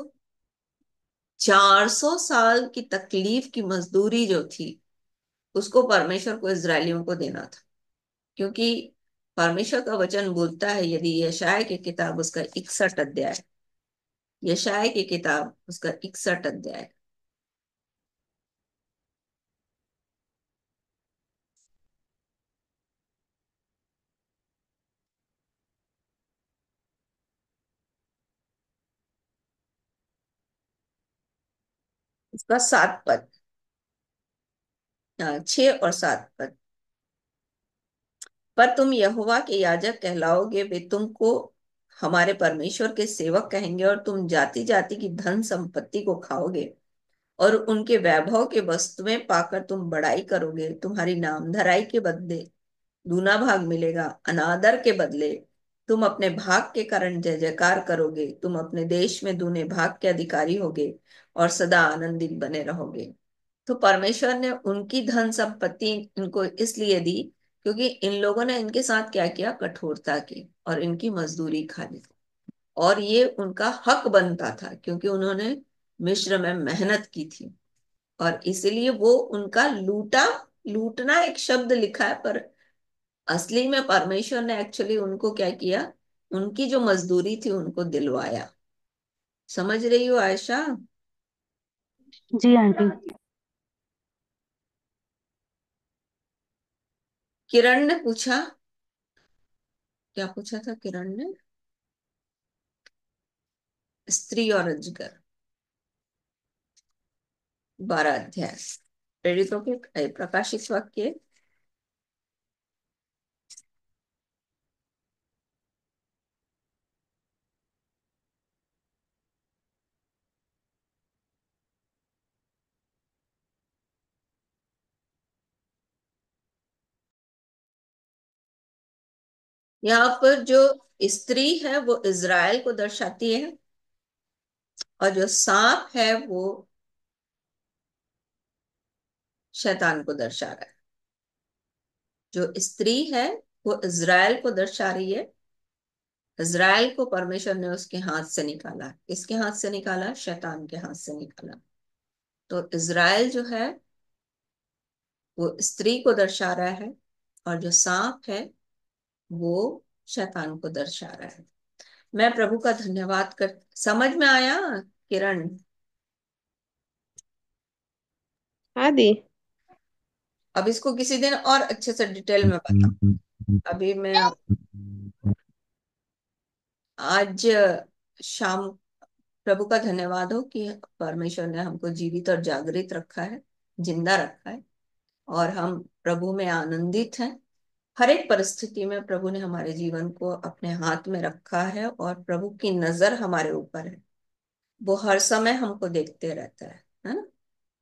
400 साल की तकलीफ की मजदूरी जो थी उसको परमेश्वर को इजरायलियों को देना था। क्योंकि परमेश्वर का वचन बोलता है, यदि यशाया की किताब उसका 61 अध्याय, यशाया की किताब उसका 61 अध्याय, उसका 7 पद, 6 और 7 पद। पर तुम यहोवा के याजक कहलाओगे, वे तुमको हमारे परमेश्वर के सेवक कहेंगे, और तुम जाति जाति की धन संपत्ति को खाओगे और उनके वैभव के वस्तुएं पाकर तुम बड़ाई करोगे। तुम्हारी नामधराई के बदले दूना भाग मिलेगा, अनादर के बदले तुम अपने भाग के कारण जय जयकार करोगे। तुम अपने देश में दूने भाग के अधिकारी होगे और सदा आनंदित बने रहोगे। तो परमेश्वर ने उनकी धन संपत्ति इनको इसलिए दी क्योंकि इन लोगों ने इनके साथ क्या किया, कठोरता की और इनकी मजदूरी खा ली। और ये उनका हक बनता था क्योंकि उन्होंने मिस्र में मेहनत की थी। और इसलिए वो उनका लूटा, लूटना एक शब्द लिखा है, पर असली में परमेश्वर ने एक्चुअली उनको क्या किया, उनकी जो मजदूरी थी उनको दिलवाया। समझ रही हो आयशा? जी आंटी। किरण ने पूछा, क्या पूछा था किरण ने? स्त्री और अजगर, 12 अध्याय, प्रेरितों के प्रकाशित वाक्य। यहाँ पर जो स्त्री है वो इज़राइल को दर्शाती है, और जो सांप है वो शैतान को दर्शा रहा है। जो स्त्री है वो इज़राइल को दर्शा रही है। इज़राइल को परमेश्वर ने उसके हाथ से निकाला। किसके हाथ से निकाला? शैतान के हाथ से निकाला। तो इज़राइल जो है वो स्त्री को दर्शा रहा है, और जो सांप है वो शैतान को दर्शा रहा है। मैं प्रभु का धन्यवाद कर, समझ में आया किरण? हाँ दी। अब इसको किसी दिन और अच्छे से डिटेल में बता। अभी मैं आज शाम, प्रभु का धन्यवाद हो कि परमेश्वर ने हमको जीवित और जागृत रखा है, जिंदा रखा है, और हम प्रभु में आनंदित हैं। हर एक परिस्थिति में प्रभु ने हमारे जीवन को अपने हाथ में रखा है, और प्रभु की नजर हमारे ऊपर है। वो हर समय हमको देखते रहता है ना।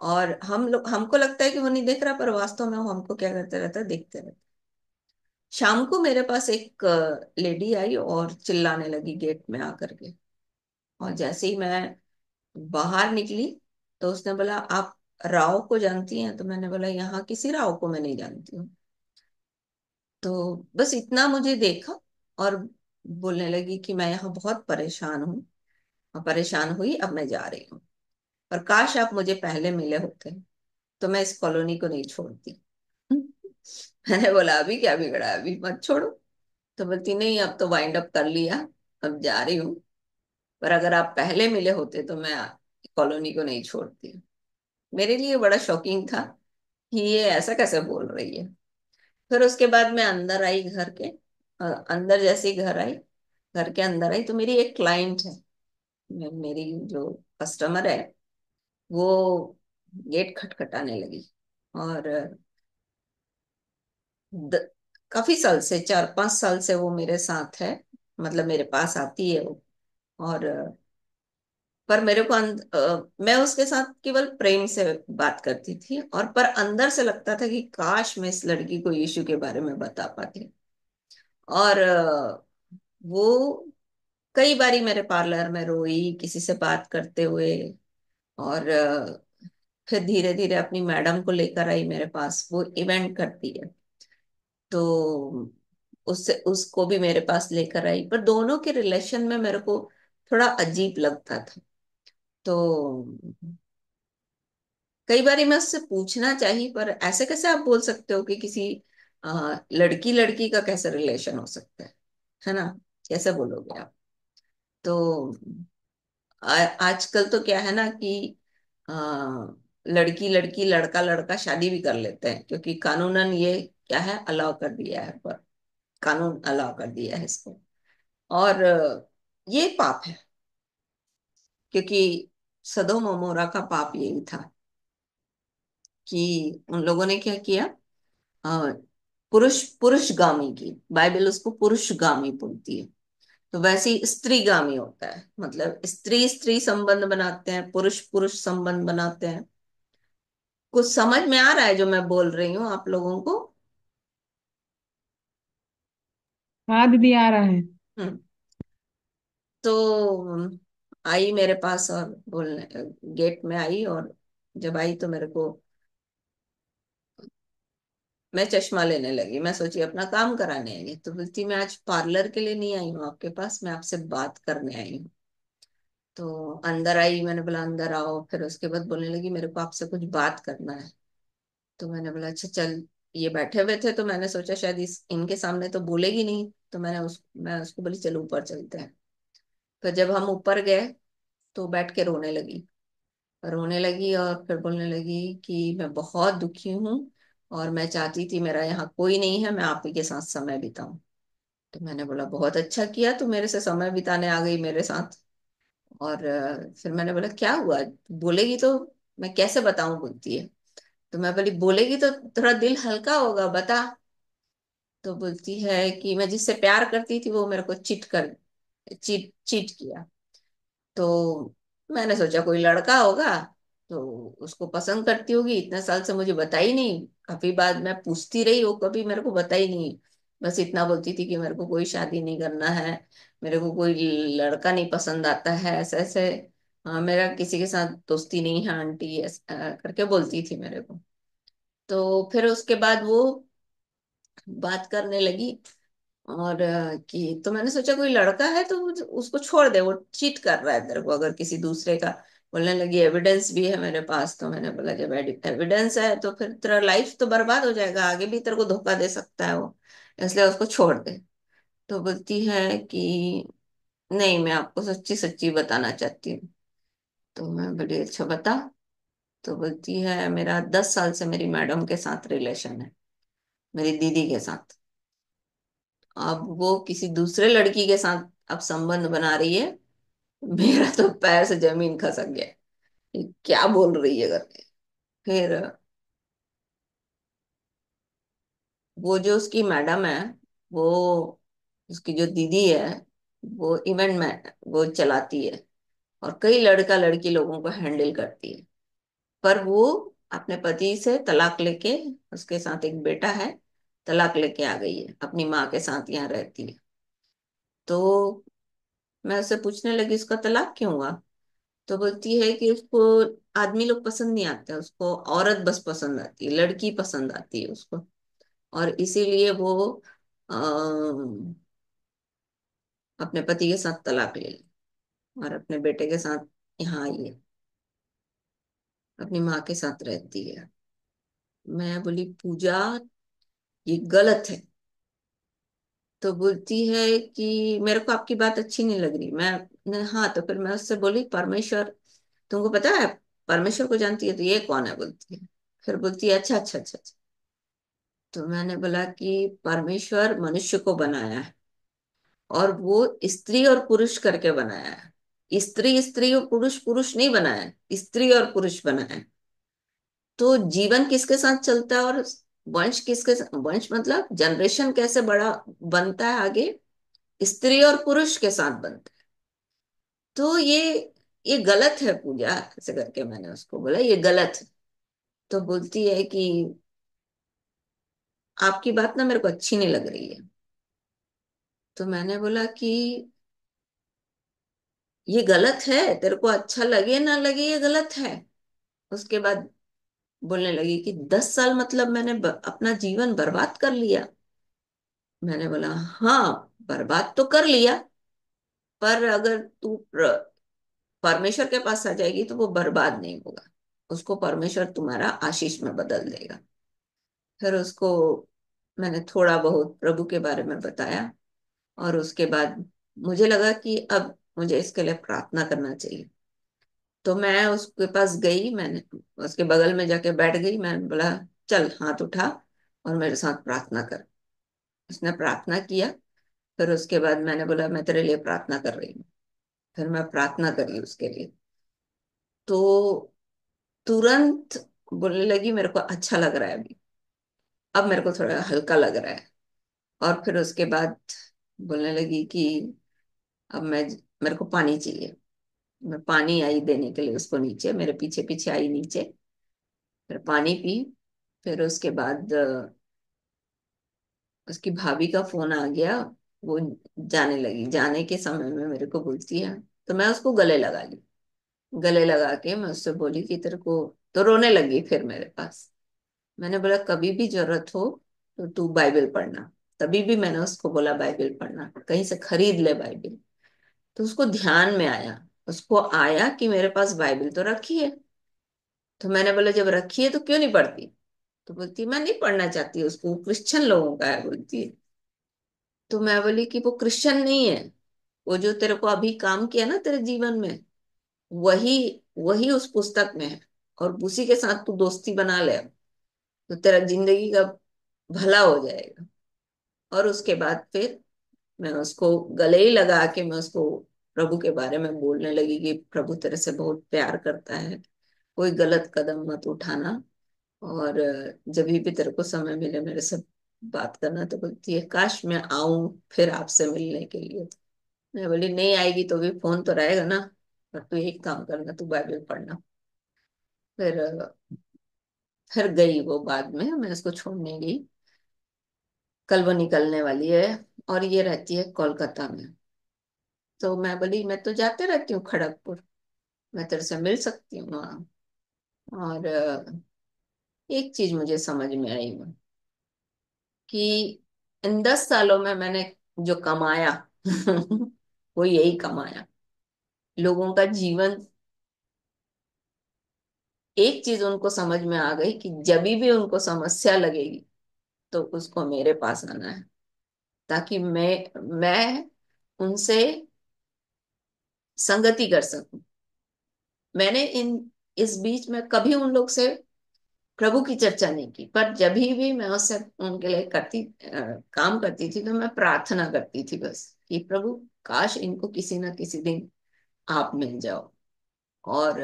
और हम लोग, हमको लगता है कि वो नहीं देख रहा, पर वास्तव में वो हमको क्या करते रहता है, देखते रहता है। शाम को मेरे पास एक लेडी आई और चिल्लाने लगी गेट में आकर के। और जैसे ही मैं बाहर निकली तो उसने बोला, आप राव को जानती हैं? तो मैंने बोला, यहाँ किसी राव को मैं नहीं जानती हूँ। तो बस इतना मुझे देखा और बोलने लगी कि मैं यहाँ बहुत परेशान हूँ और परेशान हुई, अब मैं जा रही हूँ, और काश आप मुझे पहले मिले होते तो मैं इस कॉलोनी को नहीं छोड़ती। मैंने बोला, अभी क्या बिगड़ा है, अभी मत छोड़ो। तो बोलती, नहीं अब तो वाइंड अप कर लिया, अब जा रही हूँ, पर अगर आप पहले मिले होते तो मैं कॉलोनी को नहीं छोड़ती। मेरे लिए बड़ा शॉकिंग था कि ये ऐसा कैसे बोल रही है। फिर उसके बाद मैं अंदर आई घर के। अंदर जैसे ही घर आई, घर के अंदर आई तो मेरी एक क्लाइंट है, मेरी जो कस्टमर है, वो गेट खटखटाने लगी। और द, काफी साल से, 4-5 साल से वो मेरे साथ है, मतलब मेरे पास आती है वो। और पर मेरे को मैं उसके साथ केवल प्रेम से बात करती थी, और पर अंदर से लगता था कि काश मैं इस लड़की को यीशु के बारे में बता पाती। और वो कई बारी मेरे पार्लर में रोई किसी से बात करते हुए। और फिर धीरे धीरे अपनी मैडम को लेकर आई मेरे पास, वो इवेंट करती है, तो उससे उसको भी मेरे पास लेकर आई। पर दोनों के रिलेशन में मेरे को थोड़ा अजीब लगता था। तो कई बारी मैं उससे पूछना चाहिए, पर ऐसे कैसे आप बोल सकते हो कि किसी लड़की लड़की का कैसे रिलेशन हो सकता है ना? कैसे बोलोगे आप? तो आजकल तो क्या है ना कि आ, लड़की लड़की लड़का लड़का शादी भी कर लेते हैं, क्योंकि कानूनन ये क्या है, अलाउ कर दिया है, पर कानून अलाउ कर दिया है इसको। और ये पाप है, क्योंकि सदोम और मोरा का पाप यही था कि उन लोगों ने क्या किया, अ, पुरुषगामी की, बाइबल उसको पुरुषगामी बोलती है। तो वैसे ही स्त्रीगामी होता है, मतलब स्त्री स्त्री संबंध बनाते हैं, पुरुष पुरुष संबंध बनाते हैं। कुछ समझ में आ रहा है जो मैं बोल रही हूँ आप लोगों को? हाँ दीदी, आ रहा है। हम्म। तो आई मेरे पास और बोलने, गेट में आई, और जब आई तो मेरे को, मैं चश्मा लेने लगी, मैं सोची अपना काम कराने आई है, तो बोलती, मैं आज पार्लर के लिए नहीं आई हूँ आपके पास, मैं आपसे बात करने आई हूँ। तो अंदर आई, मैंने बोला अंदर आओ। फिर उसके बाद बोलने लगी, मेरे को आपसे कुछ बात करना है। तो मैंने बोला, अच्छा चल। ये बैठे हुए थे तो मैंने सोचा शायद इनके सामने तो बोलेगी नहीं, तो मैं उसको बोली, चलो ऊपर चलते हैं। फिर जब हम ऊपर गए तो बैठ के रोने लगी और फिर बोलने लगी कि मैं बहुत दुखी हूँ, और मैं चाहती थी, मेरा यहाँ कोई नहीं है, मैं आप ही के साथ समय बिताऊं। तो मैंने बोला, बहुत अच्छा किया, तू मेरे से समय बिताने आ गई मेरे साथ। और फिर मैंने बोला, क्या हुआ, बोलेगी तो मैं कैसे बताऊं, बोलती है। तो मैं बोली, बोलेगी तो थोड़ा दिल हल्का होगा, बता। तो बोलती है कि मैं जिससे प्यार करती थी वो मेरे को चीट चीट किया। तो मैंने सोचा कोई लड़का होगा, तो उसको पसंद करती होगी, इतने साल से मुझे बताई नहीं। काफी बाद मैं पूछती रही, वो कभी मेरे को बताई नहीं। बस इतना बोलती थी कि मेरे को कोई शादी नहीं करना है, मेरे को कोई लड़का नहीं पसंद आता है, ऐसे ऐसे। हाँ, मेरा किसी के साथ दोस्ती नहीं है आंटी, करके बोलती थी मेरे को। तो फिर उसके बाद वो बात करने लगी। और कि तो मैंने सोचा कोई लड़का है तो उसको छोड़ दे, वो चीट कर रहा है तेरे को अगर किसी दूसरे का। बोलने लगी, एविडेंस भी है मेरे पास। तो मैंने बोला, जब एविडेंस है तो फिर तेरा लाइफ तो बर्बाद हो जाएगा, आगे भी तेरे को धोखा दे सकता है वो, इसलिए उसको छोड़ दे। तो बोलती है कि नहीं, मैं आपको सच्ची सच्ची बताना चाहती हूँ। तो मैं बोली, अच्छा बता। तो बोलती है, मेरा 10 साल से मेरी मैडम के साथ रिलेशन है, मेरी दीदी के साथ। अब वो किसी दूसरे लड़की के साथ अब संबंध बना रही है। मेरा तो पैर से जमीन खसक गया, ये क्या बोल रही है करके। फिर वो जो उसकी मैडम है, वो उसकी जो दीदी है, वो इवेंट में वो चलाती है, और कई लड़का लड़की लोगों को हैंडल करती है। पर वो अपने पति से तलाक लेके, उसके साथ एक बेटा है, तलाक लेके आ गई है, अपनी माँ के साथ यहाँ रहती है। तो मैं उससे पूछने लगी उसका तलाक क्यों हुआ। तो बोलती है कि उसको आदमी लोग पसंद नहीं आते, उसको औरत बस पसंद आती है, लड़की पसंद आती है उसको, और इसीलिए वो अपने पति के साथ तलाक ले ली और अपने बेटे के साथ यहाँ आई है, अपनी माँ के साथ रहती है। मैं बोली पूजा, ये गलत है। तो बोलती है कि मेरे को आपकी बात अच्छी नहीं लग रही। हाँ, तो फिर मैं उससे बोली परमेश्वर, तुमको पता है परमेश्वर को जानती है, तो ये कौन है, बोलती है। फिर बोलती है अच्छा अच्छा अच्छा अच्छा। तो मैंने बोला कि परमेश्वर मनुष्य को बनाया है, और वो स्त्री और पुरुष करके बनाया है। स्त्री स्त्री और पुरुष पुरुष नहीं बनाया है, स्त्री और पुरुष बनाया है। तो जीवन किसके साथ चलता है, और वंश वंश मतलब जनरेशन कैसे बड़ा बनता है आगे, स्त्री और पुरुष के साथ बनता है। तो ये गलत है पूजा, ऐसे करके मैंने उसको बोला ये गलत है। तो बोलती है कि आपकी बात ना मेरे को अच्छी नहीं लग रही है। तो मैंने बोला कि ये गलत है, तेरे को अच्छा लगे ना लगे ये गलत है। उसके बाद बोलने लगी कि 10 साल मतलब मैंने अपना जीवन बर्बाद कर लिया। मैंने बोला हाँ, बर्बाद तो कर लिया, पर अगर तू परमेश्वर के पास आ जाएगी तो वो बर्बाद नहीं होगा, उसको परमेश्वर तुम्हारा आशीष में बदल देगा। फिर उसको मैंने थोड़ा बहुत प्रभु के बारे में बताया, और उसके बाद मुझे लगा कि अब मुझे इसके लिए प्रार्थना करना चाहिए। तो मैं उसके पास गई, मैंने उसके बगल में जाके बैठ गई। मैंने बोला चल हाथ उठा और मेरे साथ प्रार्थना कर। उसने प्रार्थना किया। फिर उसके बाद मैंने बोला मैं तेरे लिए प्रार्थना कर रही हूँ। फिर मैं प्रार्थना करी उसके लिए। तो तुरंत बोलने लगी मेरे को अच्छा लग रहा है अभी, अब मेरे को थोड़ा हल्का लग रहा है। और फिर उसके बाद बोलने लगी कि अब मेरे को पानी चाहिए। मैं पानी आई देने के लिए उसको, नीचे मेरे पीछे पीछे आई नीचे। फिर पानी पी। फिर उसके बाद उसकी भाभी का फोन आ गया। वो जाने लगी, जाने के समय में मेरे को बोलती है, तो मैं उसको गले लगा ली। गले लगा के मैं उससे बोली कि तेरे को, तो रोने लगी फिर मेरे पास। मैंने बोला कभी भी जरूरत हो तो तू बाइबल पढ़ना। तभी भी मैंने उसको बोला बाइबल पढ़ना, कहीं से खरीद ले बाइबल। तो उसको ध्यान में आया, उसको आया कि मेरे पास बाइबल तो रखी है। तो मैंने बोला जब रखी है तो क्यों नहीं पढ़ती। तो बोलती है मैं नहीं पढ़ना चाहती उसको, वो क्रिश्चियन लोगों का है, बोलती है। तो मैं बोली कि वो क्रिश्चियन नहीं है, वो जो तेरे को अभी काम किया ना तेरे जीवन में, वही वही उस पुस्तक में है, और उसी के साथ तू दोस्ती बना ले, तो तेरा जिंदगी का भला हो जाएगा। और उसके बाद फिर मैं उसको गले ही लगा के मैं उसको प्रभु के बारे में बोलने लगी कि प्रभु तेरे से बहुत प्यार करता है, कोई गलत कदम मत उठाना, और जब भी तेरे को समय मिले मेरे से बात करना। तो बोलती है काश मैं आऊं फिर आपसे मिलने के लिए। मैं बोली नहीं आएगी तो भी फोन तो रहेगा ना, पर तू एक काम करना, तू बाइबल पढ़ना। फिर फिर गई वो, बाद में मैं उसको छोड़ने गई। कल वो निकलने वाली है, और ये रहती है कोलकाता में। तो मैं बोली मैं तो जाते रहती हूँ खड़गपुर, मैं तेरे से मिल सकती हूँ वहाँ। और एक चीज मुझे समझ में आई कि इन 10 सालों में मैंने जो कमाया वो यही कमाया, लोगों का जीवन। एक चीज उनको समझ में आ गई कि जब भी उनको समस्या लगेगी तो उसको मेरे पास आना है, ताकि मैं उनसे संगति कर सकूं। मैंने इन इस बीच में कभी उन लोग से प्रभु की चर्चा नहीं की, पर जब भी मैं उससे उनके लिए काम करती थी तो मैं प्रार्थना करती थी बस कि प्रभु काश इनको किसी ना किसी दिन आप मिल जाओ। और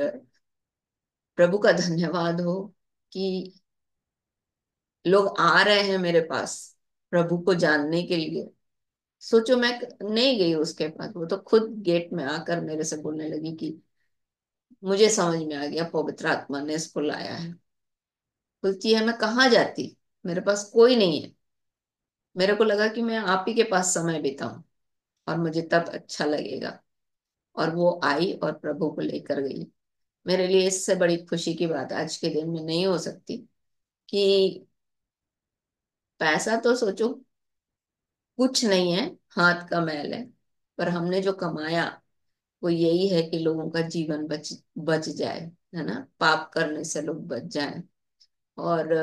प्रभु का धन्यवाद हो कि लोग आ रहे हैं मेरे पास प्रभु को जानने के लिए। सोचो मैं नहीं गई उसके पास, वो तो खुद गेट में आकर मेरे से बोलने लगी कि मुझे समझ में आ गया पवित्र आत्मा ने इसको लाया है। बोलती है मैं कहाँ जाती, मेरे पास कोई नहीं है। मेरे को लगा कि मैं आप ही के पास समय बिताऊं और मुझे तब अच्छा लगेगा। और वो आई और प्रभु को लेकर गई। मेरे लिए इससे बड़ी खुशी की बात आज के दिन में नहीं हो सकती कि पैसा तो सोचो कुछ नहीं है, हाथ का मैल है। पर हमने जो कमाया वो यही है कि लोगों का जीवन बच बच जाए, है ना, पाप करने से लोग बच जाएं। और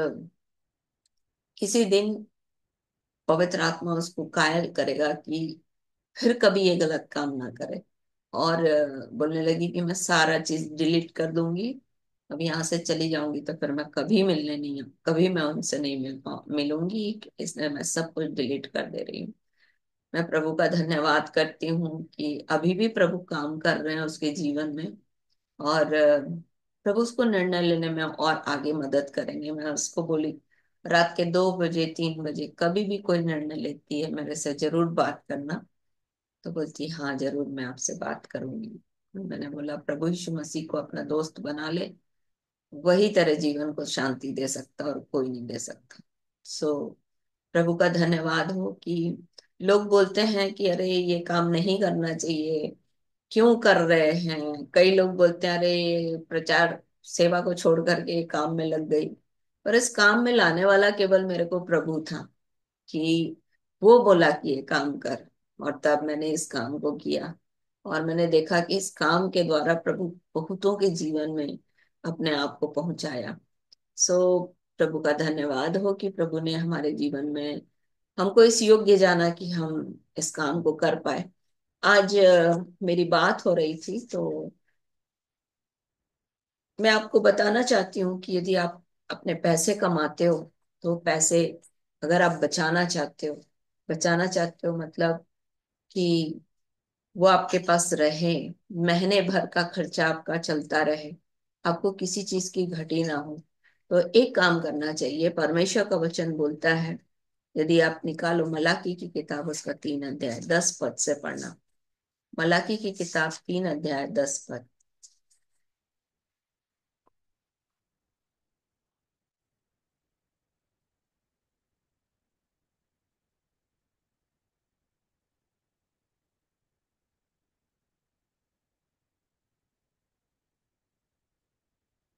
किसी दिन पवित्र आत्मा उसको कायल करेगा कि फिर कभी ये गलत काम ना करे। और बोलने लगी कि मैं सारा चीज डिलीट कर दूंगी, अब यहाँ से चली जाऊंगी तो फिर मैं कभी मिलने नहीं, कभी मैं उनसे नहीं मिलूंगी, इसलिए मैं सब कुछ डिलीट कर दे रही हूँ। मैं प्रभु का धन्यवाद करती हूँ कि अभी भी प्रभु काम कर रहे हैं उसके जीवन में। और प्रभु उसको निर्णय लेने में और आगे मदद करेंगे। मैं उसको बोली रात के 2 बजे 3 बजे कभी भी कोई निर्णय लेती है मेरे से जरूर बात करना। तो बोलती हाँ जरूर मैं आपसे बात करूंगी। मैंने बोला प्रभु यीशु मसीह को अपना दोस्त बना ले, वही तेरे जीवन को शांति दे सकता और कोई नहीं दे सकता। सो प्रभु का धन्यवाद हो कि लोग बोलते हैं कि अरे ये काम नहीं करना चाहिए, क्यों कर रहे हैं। कई लोग बोलते हैं अरे प्रचार सेवा को छोड़ करके काम में लग गई। पर इस काम में लाने वाला केवल मेरे को प्रभु था कि वो बोला कि ये काम कर, और तब मैंने इस काम को किया। और मैंने देखा कि इस काम के द्वारा प्रभु बहुतों के जीवन में अपने आप को पहुंचाया। सो प्रभु का धन्यवाद हो कि प्रभु ने हमारे जीवन में हमको इस योग्य जाना कि हम इस काम को कर पाए। आज मेरी बात हो रही थी तो मैं आपको बताना चाहती हूँ कि यदि आप अपने पैसे कमाते हो तो पैसे अगर आप बचाना चाहते हो मतलब कि वो आपके पास रहे, महीने भर का खर्चा आपका चलता रहे, आपको किसी चीज की घटी ना हो, तो एक काम करना चाहिए। परमेश्वर का वचन बोलता है, यदि आप निकालो मलाकी की किताब उसका 3 अध्याय 10 पद से पढ़ना। मलाकी की किताब 3 अध्याय 10 पद।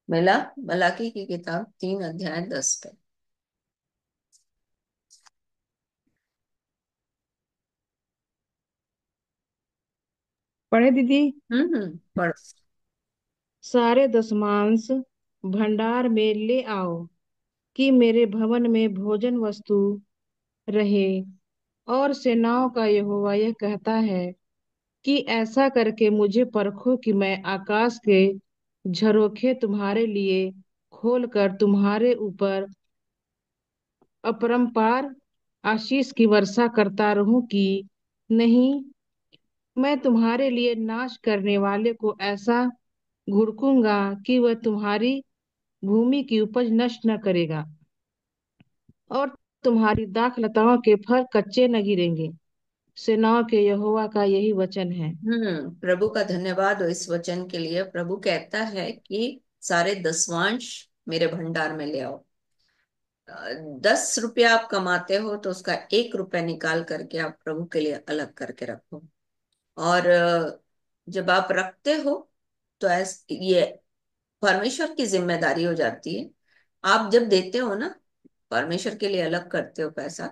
मिला? मलाकी की किताब 3 अध्याय 10 पद। पढ़े दीदी। पढ़। सारे दशमांश भंडार में ले आओ कि मेरे भवन में भोजन वस्तु रहे। और सेनाओं का यहोवा यह कहता है कि ऐसा करके मुझे परखो कि मैं आकाश के झरोखे तुम्हारे लिए खोलकर तुम्हारे ऊपर अपरंपार आशीष की वर्षा करता रहूं कि नहीं। मैं तुम्हारे लिए नाश करने वाले को ऐसा घुड़कूंगा कि वह तुम्हारी भूमि की उपज नष्ट न करेगा, और तुम्हारी दाख लताओं के फल कच्चे न गिरेंगे। सेनाओं के यहोवा का यही वचन है। प्रभु का धन्यवाद हो इस वचन के लिए। प्रभु कहता है कि सारे दसवांश मेरे भंडार में ले आओ। 10 रुपया आप कमाते हो तो उसका 1 रुपया निकाल करके आप प्रभु के लिए अलग करके रखो। और जब आप रखते हो तो ये परमेश्वर की जिम्मेदारी हो जाती है। आप जब देते हो ना, परमेश्वर के लिए अलग करते हो पैसा,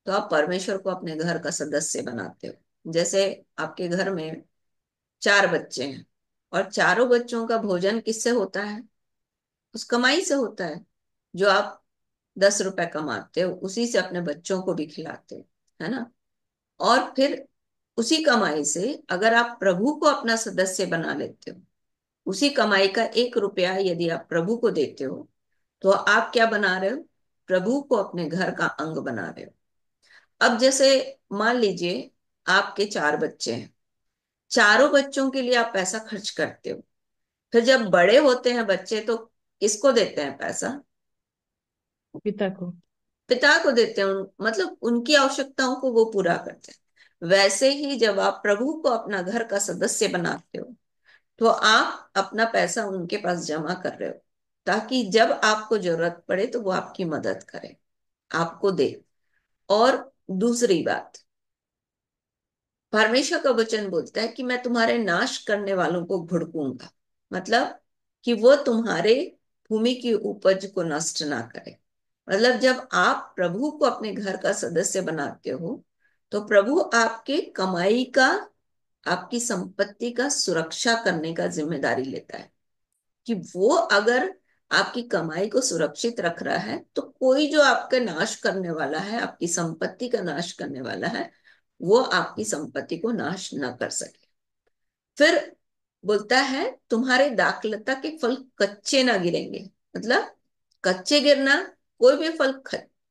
तो आप परमेश्वर को अपने घर का सदस्य बनाते हो। जैसे आपके घर में 4 बच्चे हैं और चारों बच्चों का भोजन किससे होता है? उस कमाई से होता है। जो आप 10 रुपए कमाते हो उसी से अपने बच्चों को भी खिलाते हो, है ना। और फिर उसी कमाई से अगर आप प्रभु को अपना सदस्य बना लेते हो, उसी कमाई का 1 रुपया यदि आप प्रभु को देते हो, तो आप क्या बना रहे हो? प्रभु को अपने घर का अंग बना रहे हो। अब जैसे मान लीजिए आपके 4 बच्चे हैं, चारों बच्चों के लिए आप पैसा खर्च करते हो। फिर जब बड़े होते हैं बच्चे तो किसको देते हैं पैसा? पिता को। पिता को देते हैं। मतलब उनकी आवश्यकताओं को वो पूरा करते हैं। वैसे ही जब आप प्रभु को अपना घर का सदस्य बनाते हो तो आप अपना पैसा उनके पास जमा कर रहे हो, ताकि जब आपको जरूरत पड़े तो वो आपकी मदद करे, आपको दे। और दूसरी बात, परमेश्वर का वचन बोलता है कि मैं तुम्हारे नाश करने वालों को भुड़कूंगा, मतलब कि वो तुम्हारे भूमि की उपज को नष्ट ना करे। मतलब जब आप प्रभु को अपने घर का सदस्य बनाते हो तो प्रभु आपके कमाई का, आपकी संपत्ति का सुरक्षा करने का जिम्मेदारी लेता है, कि वो अगर आपकी कमाई को सुरक्षित रख रहा है तो कोई जो आपका नाश करने वाला है, आपकी संपत्ति का नाश करने वाला है, वो आपकी संपत्ति को नाश न कर सके। फिर बोलता है तुम्हारे दाखलता के फल कच्चे ना गिरेंगे, मतलब कच्चे गिरना, कोई भी फल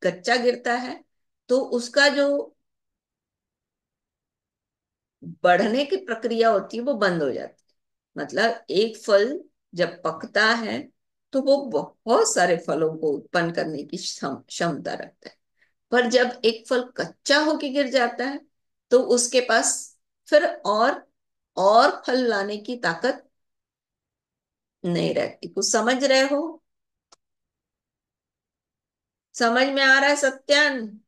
कच्चा गिरता है तो उसका जो बढ़ने की प्रक्रिया होती है वो बंद हो जाती है। मतलब एक फल जब पकता है तो वो बहुत सारे फलों को उत्पन्न करने की क्षमता रखता है, पर जब एक फल कच्चा होके गिर जाता है तो उसके पास फिर और फल लाने की ताकत नहीं रहती। कुछ समझ रहे हो? समझ में आ रहा है सत्यान?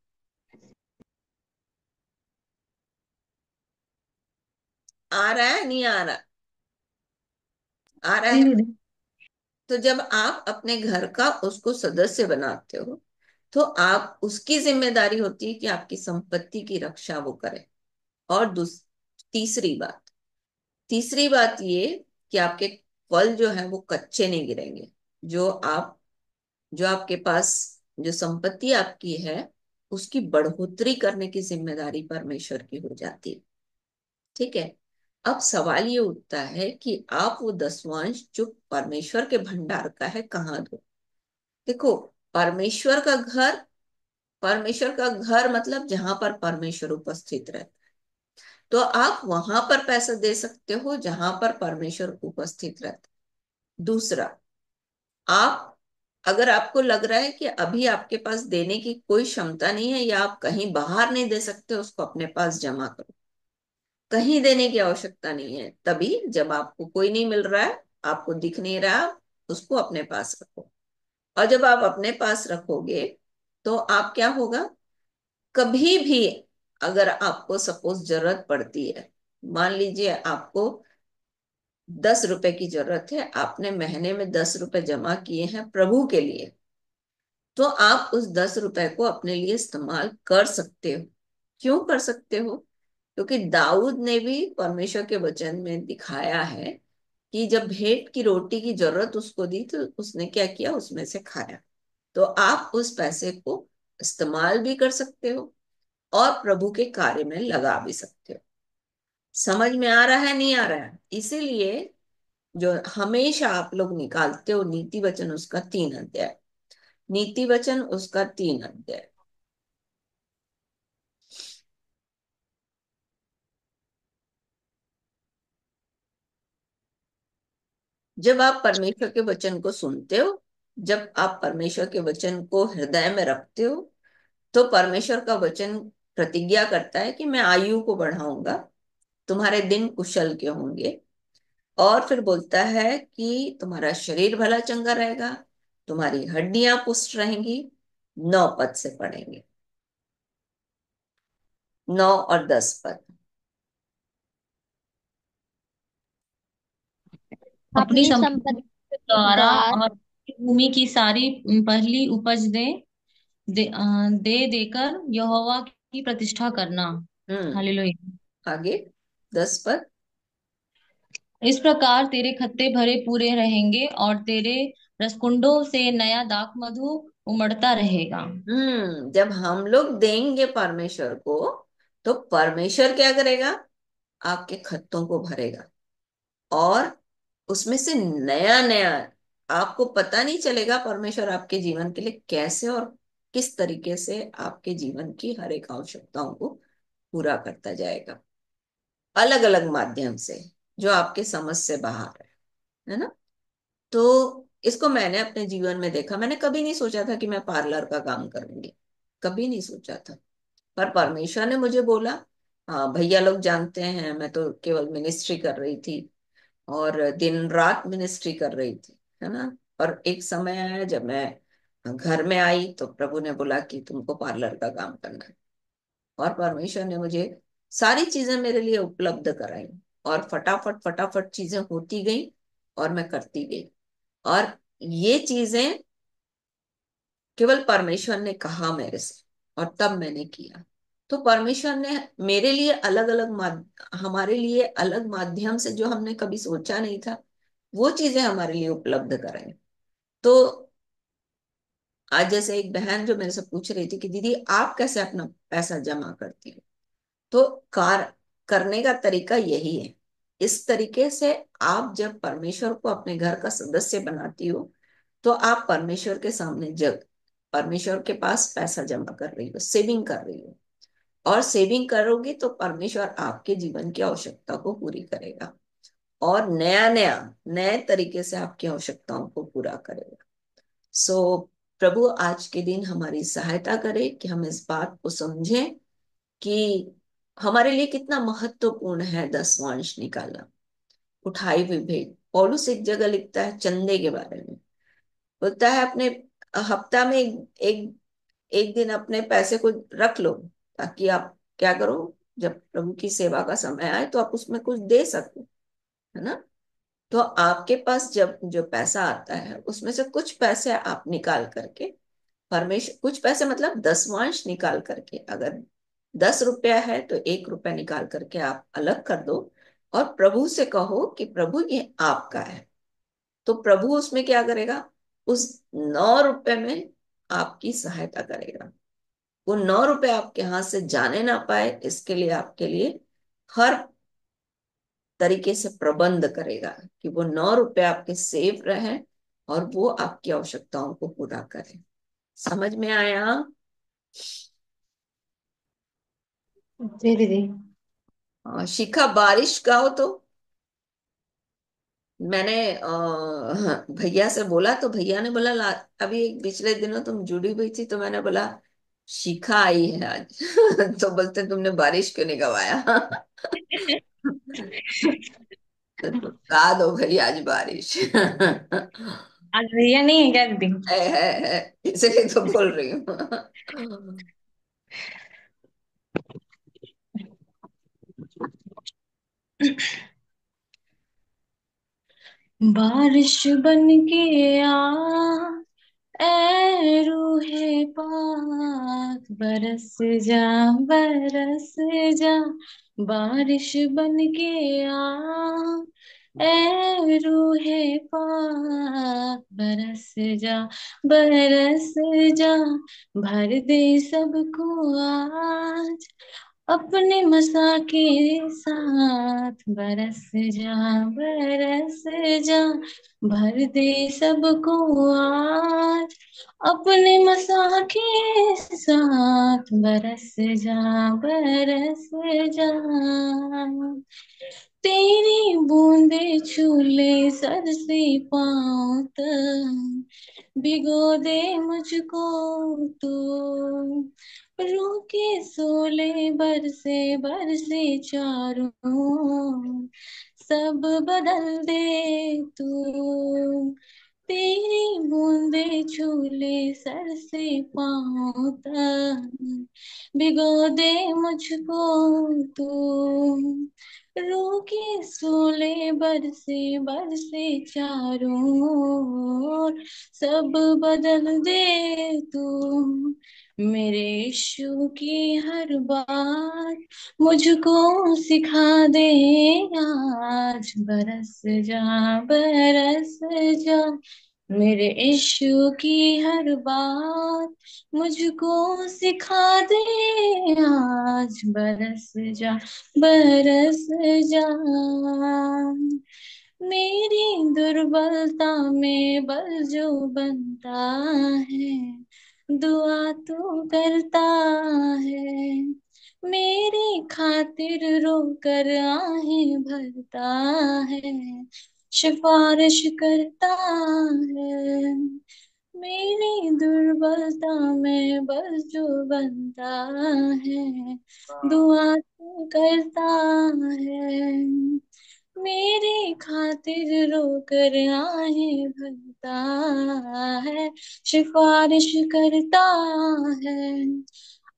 आ रहा है नहीं आ रहा? आ रहा जी है। दीदी। तो जब आप अपने घर का उसको सदस्य बनाते हो तो आप, उसकी जिम्मेदारी होती है कि आपकी संपत्ति की रक्षा वो करे। और तीसरी बात, तीसरी बात ये कि आपके फल जो है वो कच्चे नहीं गिरेंगे। जो आप, जो आपके पास जो संपत्ति आपकी है उसकी बढ़ोतरी करने की जिम्मेदारी परमेश्वर की हो जाती है। ठीक है। अब सवाल ये उठता है कि आप वो दसवांश जो परमेश्वर के भंडार का है कहाँ दो। देखो, परमेश्वर का घर, परमेश्वर का घर मतलब जहां पर परमेश्वर उपस्थित रहता है, तो आप वहां पर पैसा दे सकते हो जहां पर परमेश्वर उपस्थित रहता है। दूसरा, आप, अगर आपको लग रहा है कि अभी आपके पास देने की कोई क्षमता नहीं है या आप कहीं बाहर नहीं दे सकते, उसको अपने पास जमा करो। कहीं देने की आवश्यकता नहीं है, तभी जब आपको कोई नहीं मिल रहा है, आपको दिख नहीं रहा, उसको अपने पास रखो। और जब आप अपने पास रखोगे तो आप, क्या होगा, कभी भी अगर आपको सपोज जरूरत पड़ती है, मान लीजिए आपको 10 रुपए की जरूरत है, आपने महीने में 10 रुपए जमा किए हैं प्रभु के लिए, तो आप उस 10 रुपए को अपने लिए इस्तेमाल कर सकते हो। क्यों कर सकते हो? क्योंकि दाऊद ने भी परमेश्वर के वचन में दिखाया है कि जब भेंट की रोटी की जरूरत उसको दी तो उसने क्या किया, उसमें से खाया। तो आप उस पैसे को इस्तेमाल भी कर सकते हो और प्रभु के कार्य में लगा भी सकते हो। समझ में आ रहा है नहीं आ रहा है? इसीलिए जो हमेशा आप लोग निकालते हो नीति वचन उसका 3 अध्याय, नीति वचन उसका 3 अध्याय, जब आप परमेश्वर के वचन को सुनते हो, जब आप परमेश्वर के वचन को हृदय में रखते हो, तो परमेश्वर का वचन प्रतिज्ञा करता है कि मैं आयु को बढ़ाऊंगा, तुम्हारे दिन कुशल के होंगे। और फिर बोलता है कि तुम्हारा शरीर भला चंगा रहेगा, तुम्हारी हड्डियां पुष्ट रहेंगी। 9 पद से पढ़ेंगे, 9 और 10 पद। अपनी अपनी संपत्ति संपत्ति के द्वारा द्वार और भूमि की सारी पहली उपज दे देकर यहोवा की प्रतिष्ठा करना। हम्म। हालेलुया। आगे 10 पद। इस प्रकार तेरे खत्ते भरे पूरे रहेंगे और तेरे रसकुंडों से नया दाख मधु उमड़ता रहेगा। जब हम लोग देंगे परमेश्वर को तो परमेश्वर क्या करेगा, आपके खत्तों को भरेगा, और उसमें से नया नया, आपको पता नहीं चलेगा परमेश्वर आपके जीवन के लिए कैसे और किस तरीके से आपके जीवन की हर एक आवश्यकताओं को पूरा करता जाएगा, अलग अलग माध्यम से, जो आपके समझ से बाहर है ना। तो इसको मैंने अपने जीवन में देखा। मैंने कभी नहीं सोचा था कि मैं पार्लर का काम करूंगी, कभी नहीं सोचा था। पर परमेश्वर ने मुझे बोला, हाँ भैया लोग जानते हैं, मैं तो केवल मिनिस्ट्री कर रही थी और दिन रात मिनिस्ट्री कर रही थी, है ना। और एक समय आया जब मैं घर में आई तो प्रभु ने बोला कि तुमको पार्लर का काम करना है। और परमेश्वर ने मुझे सारी चीजें मेरे लिए उपलब्ध कराई, और फटाफट फटाफट चीजें होती गई और मैं करती गई। और ये चीजें केवल परमेश्वर ने कहा मेरे से, और तब मैंने किया। तो परमेश्वर ने मेरे लिए अलग अलग हमारे लिए अलग माध्यम से, जो हमने कभी सोचा नहीं था, वो चीजें हमारे लिए उपलब्ध कराई। तो आज जैसे एक बहन जो मेरे से पूछ रही थी कि दीदी आप कैसे अपना पैसा जमा करती हो, तो कार करने का तरीका यही है। इस तरीके से आप जब परमेश्वर को अपने घर का सदस्य बनाती हो, तो आप परमेश्वर के सामने जग परमेश्वर के पास पैसा जमा कर रही हो, सेविंग कर रही हो। और सेविंग करोगी तो परमेश्वर आपके जीवन की आवश्यकता को पूरी करेगा, और नया नया नए तरीके से आपकी आवश्यकताओं को पूरा करेगा। सो प्रभु आज के दिन हमारी सहायता करे कि हम इस बात को समझें कि हमारे लिए कितना महत्वपूर्ण है दसवांश निकालना, उठाई हुई भेंट। पौलुस एक जगह लिखता है चंदे के बारे में, बोलता है अपने हफ्ता में एक दिन अपने पैसे को रख लो, ताकि आप क्या करो, जब प्रभु की सेवा का समय आए तो आप उसमें कुछ दे सको, है ना। तो आपके पास जब जो पैसा आता है उसमें से कुछ पैसे आप निकाल करके परमेश्वर, कुछ पैसे मतलब दसवांश निकाल करके, अगर 10 रुपया है तो 1 रुपया निकाल करके आप अलग कर दो, और प्रभु से कहो कि प्रभु ये आपका है। तो प्रभु उसमें क्या करेगा, उस 9 रुपए में आपकी सहायता करेगा। वो 9 रुपए आपके हाथ से जाने ना पाए, इसके लिए आपके लिए हर तरीके से प्रबंध करेगा कि वो 9 रुपए आपके सेफ रहे, और वो आपकी आवश्यकताओं को पूरा करे। समझ में आया। जी दीदी। शिखा बारिश का हो तो मैंने भैया से बोला, तो भैया ने बोला अभी पिछले दिनों तुम जुड़ी हुई थी, तो मैंने बोला शिखा आई है आज। तो बोलते तुमने बारिश क्यों नहीं गवाया। तो गा दो भाई आज बारिश। आज भैया नहीं है क्या दीदी? है, इसलिए तो बोल रही हूँ। बारिश बन के आ, ऐ रूहे पाक, बरस जा, बरस जा। बारिश बन के आ, ऐ रूहे पाक, बरस जा, बरस जा। भर दे सबको आज अपने मसा के साथ, बरस जा, बरस जा। भर दे सबको आज अपने मसा के साथ, बरस जा, बरस जा। तेरी बूंदे छूले सर से पाँव तक, भिगो दे मुझको तू। रूके सोले बरसे बरसे चारों ओर, सब बदल दे तू। तेरी बूंदे छूले सर से पाँव तक, भिगो दे मुझको तू। रूके सोले बरसे बरसे चारों ओर, सब बदल दे तू। मेरे यीशु की हर बात मुझको सिखा दे आज, बरस जा, बरस जा। मेरे यीशु की हर बात मुझको सिखा दे आज, बरस जा, बरस जा। मेरी दुर्बलता में बल जो बनता है, दुआ तू करता है। मेरी खातिर रोकर आहें भरता है, सिफारिश करता है। मेरी दुर्बलता में बस जो बनता है, दुआ तू करता है। मेरी खातिर रोकर आहें भरता है, सिफारिश करता है।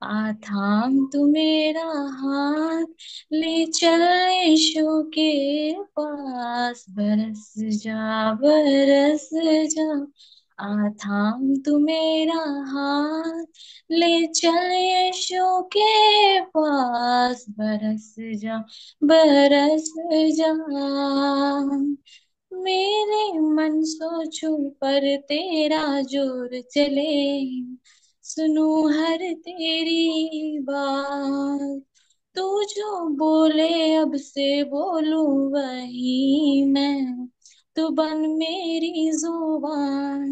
आ थाम तू मेरा हाथ, ले चल यीशु के पास, बरस जा। आ थाम तू मेरा हाथ, ले चल यीशु के पास, बरस जा। मेरे मन सोचो पर तेरा जोर चले, सुनो हर तेरी बात। तू जो बोले अब से बोलूं वही मैं, तू बन मेरी जुबान।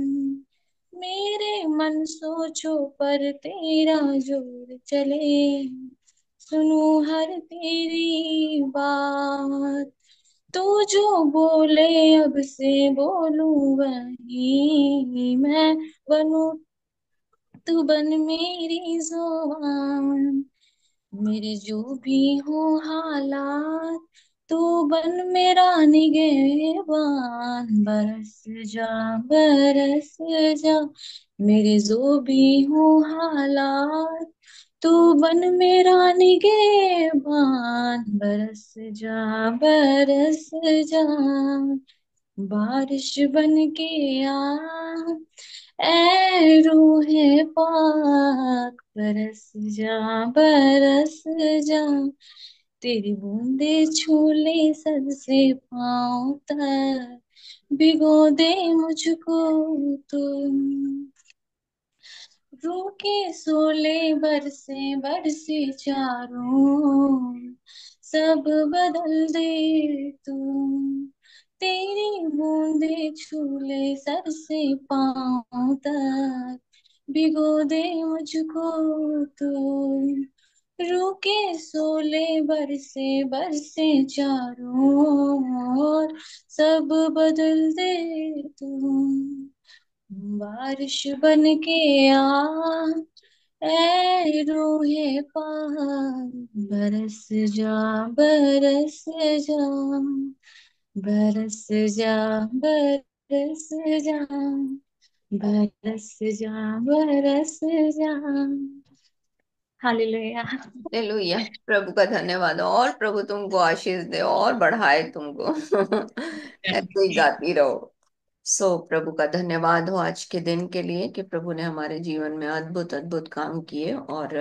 मेरे मन सोचो पर तेरा जोर चले, सुनो हर तेरी बात। तू जो बोले अब से बोलूं वही मैं बनूं, तू बन मेरी जुबान। मेरे जो भी हो हालात, तू बन मेरा निगहबान, जा बरस जा। मेरे जो भी हो हालात, तू बन मेरा निगहबान, बरस जा। बारिश बन के आ, ऐ रूहे पाक, बरस जा। तेरी बूंदे छू ले सर से पाँव तक, भिगो दे मुझको तुम। रूके सोले बरसे बरसे चारों ओर, सब बदल दे तुम। तेरी बूंदे छू ले सर से पाँव तक, भिगो दे मुझको तुम। रूके सोले बरसे बरसे चारों ओर, सब बदल दे तुम। बारिश बन के आ, ऐ रूहे पाक, बरस जा बरस जा, बरस जा बरस जा, बरस जा बरस जा। हालेलुया। हालेलुया। प्रभु का धन्यवाद, और प्रभु तुमको आशीष दे और बढ़ाए तुमको। ऐसे ही गाती रहो। प्रभु का धन्यवाद हो आज के दिन के लिए कि प्रभु ने हमारे जीवन में अद्भुत अद्भुत काम किए। और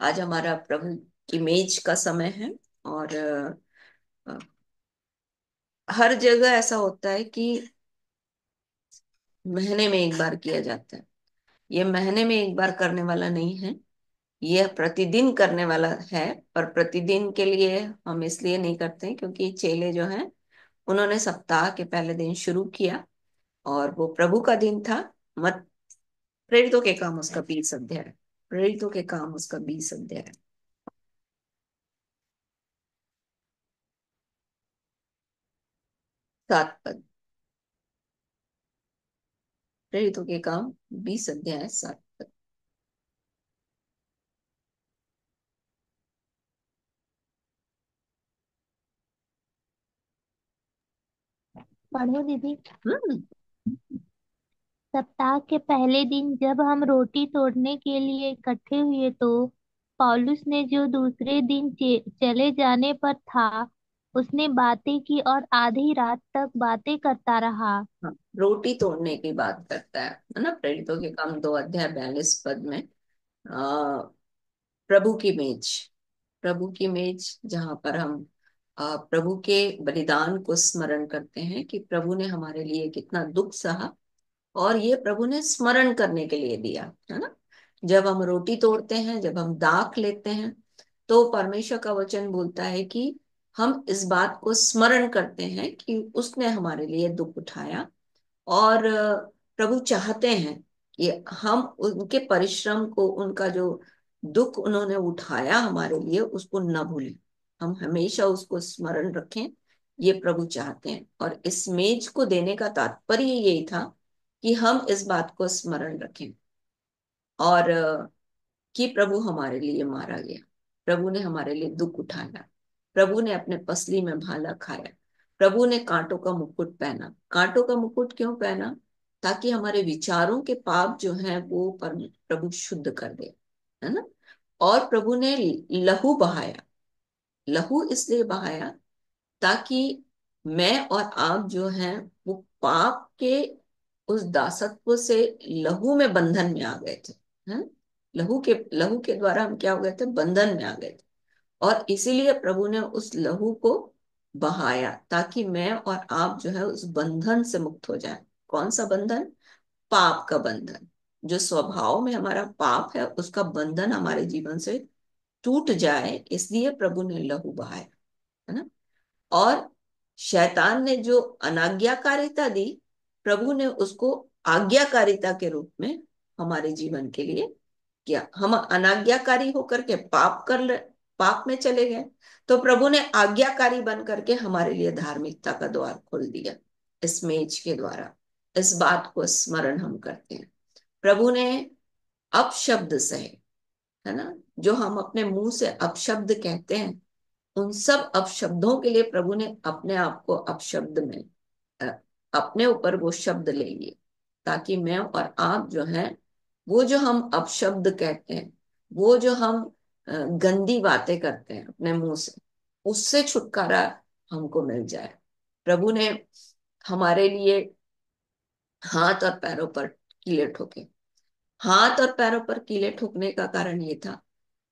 आज हमारा प्रभु की मेज का समय है। और हर जगह ऐसा होता है कि महीने में एक बार किया जाता है। ये महीने में एक बार करने वाला नहीं है, यह प्रतिदिन करने वाला है। पर प्रतिदिन के लिए हम इसलिए नहीं करते क्योंकि चेले जो हैं उन्होंने सप्ताह के पहले दिन शुरू किया, और वो प्रभु का दिन था। मत प्रेरितों के काम उसका 20 अध्याय, प्रेरितों के काम उसका 20 अध्याय, 7 पद। प्रेरितों के काम 20 अध्याय 7 पद। पढ़ो दीदी। हम्म। सप्ताह के पहले दिन जब हम रोटी तोड़ने के लिए इकट्ठे हुए तो पौलुस ने जो दूसरे दिन चले जाने पर था, उसने बातें की और आधी रात तक बातें करता रहा। हाँ, रोटी तोड़ने की बात करता है ना। प्रेरितों के काम 2 अध्याय 42 पद में प्रभु की मेज, प्रभु की मेज जहां पर हम प्रभु के बलिदान को स्मरण करते हैं कि प्रभु ने हमारे लिए कितना दुख सहा, और ये प्रभु ने स्मरण करने के लिए दिया है ना। जब हम रोटी तोड़ते हैं, जब हम दाख लेते हैं, तो परमेश्वर का वचन बोलता है कि हम इस बात को स्मरण करते हैं कि उसने हमारे लिए दुख उठाया। और प्रभु चाहते हैं कि हम उनके परिश्रम को, उनका जो दुख उन्होंने उठाया हमारे लिए, उसको न भूलें। हम हमेशा उसको स्मरण रखें, ये प्रभु चाहते हैं। और इस मेज को देने का तात्पर्य यही था कि हम इस बात को स्मरण रखें, और कि प्रभु हमारे लिए मारा गया, प्रभु ने हमारे लिए दुख उठाया, प्रभु ने अपने पसली में भाला खाया, प्रभु ने कांटों का मुकुट पहना। कांटों का मुकुट क्यों पहना? ताकि हमारे विचारों के पाप जो हैं वो प्रभु शुद्ध कर दे, है ना। और प्रभु ने लहू बहाया। लहू इसलिए बहाया ताकि मैं और आप जो हैं वो पाप के उस दासत्व से लहू में बंधन में आ गए थे। हैं? लहू के द्वारा हम क्या हो गए थे, बंधन में आ गए थे। और इसीलिए प्रभु ने उस लहू को बहाया ताकि मैं और आप जो है उस बंधन से मुक्त हो जाए। कौन सा बंधन? पाप का बंधन। जो स्वभाव में हमारा पाप है उसका बंधन हमारे जीवन से टूट जाए, इसलिए प्रभु ने लहू बहाया, है ना। और शैतान ने जो अनाज्ञाकारिता दी, प्रभु ने उसको आज्ञाकारिता के रूप में हमारे जीवन के लिए किया। हम अनाज्ञाकारी होकर के पाप में चले गए, तो प्रभु ने आज्ञाकारी बन करके हमारे लिए धार्मिकता का द्वार खोल दिया। इस मेज के द्वारा इस बात को स्मरण हम करते हैं। प्रभु ने अपशब्द सहे, है ना, जो हम अपने मुंह से अपशब्द कहते हैं, उन सब अपशब्दों के लिए प्रभु ने अपने आप को अपशब्द में अ, अपने ऊपर वो शब्द ले लिए, ताकि मैं और आप जो हैं वो जो हम अपशब्द कहते हैं, वो जो हम गंदी बातें करते हैं अपने मुंह से, उससे छुटकारा हमको मिल जाए। प्रभु ने हमारे लिए हाथ और पैरों पर कीले ठोके। हाथ और पैरों पर कीले ठोकने का कारण ये था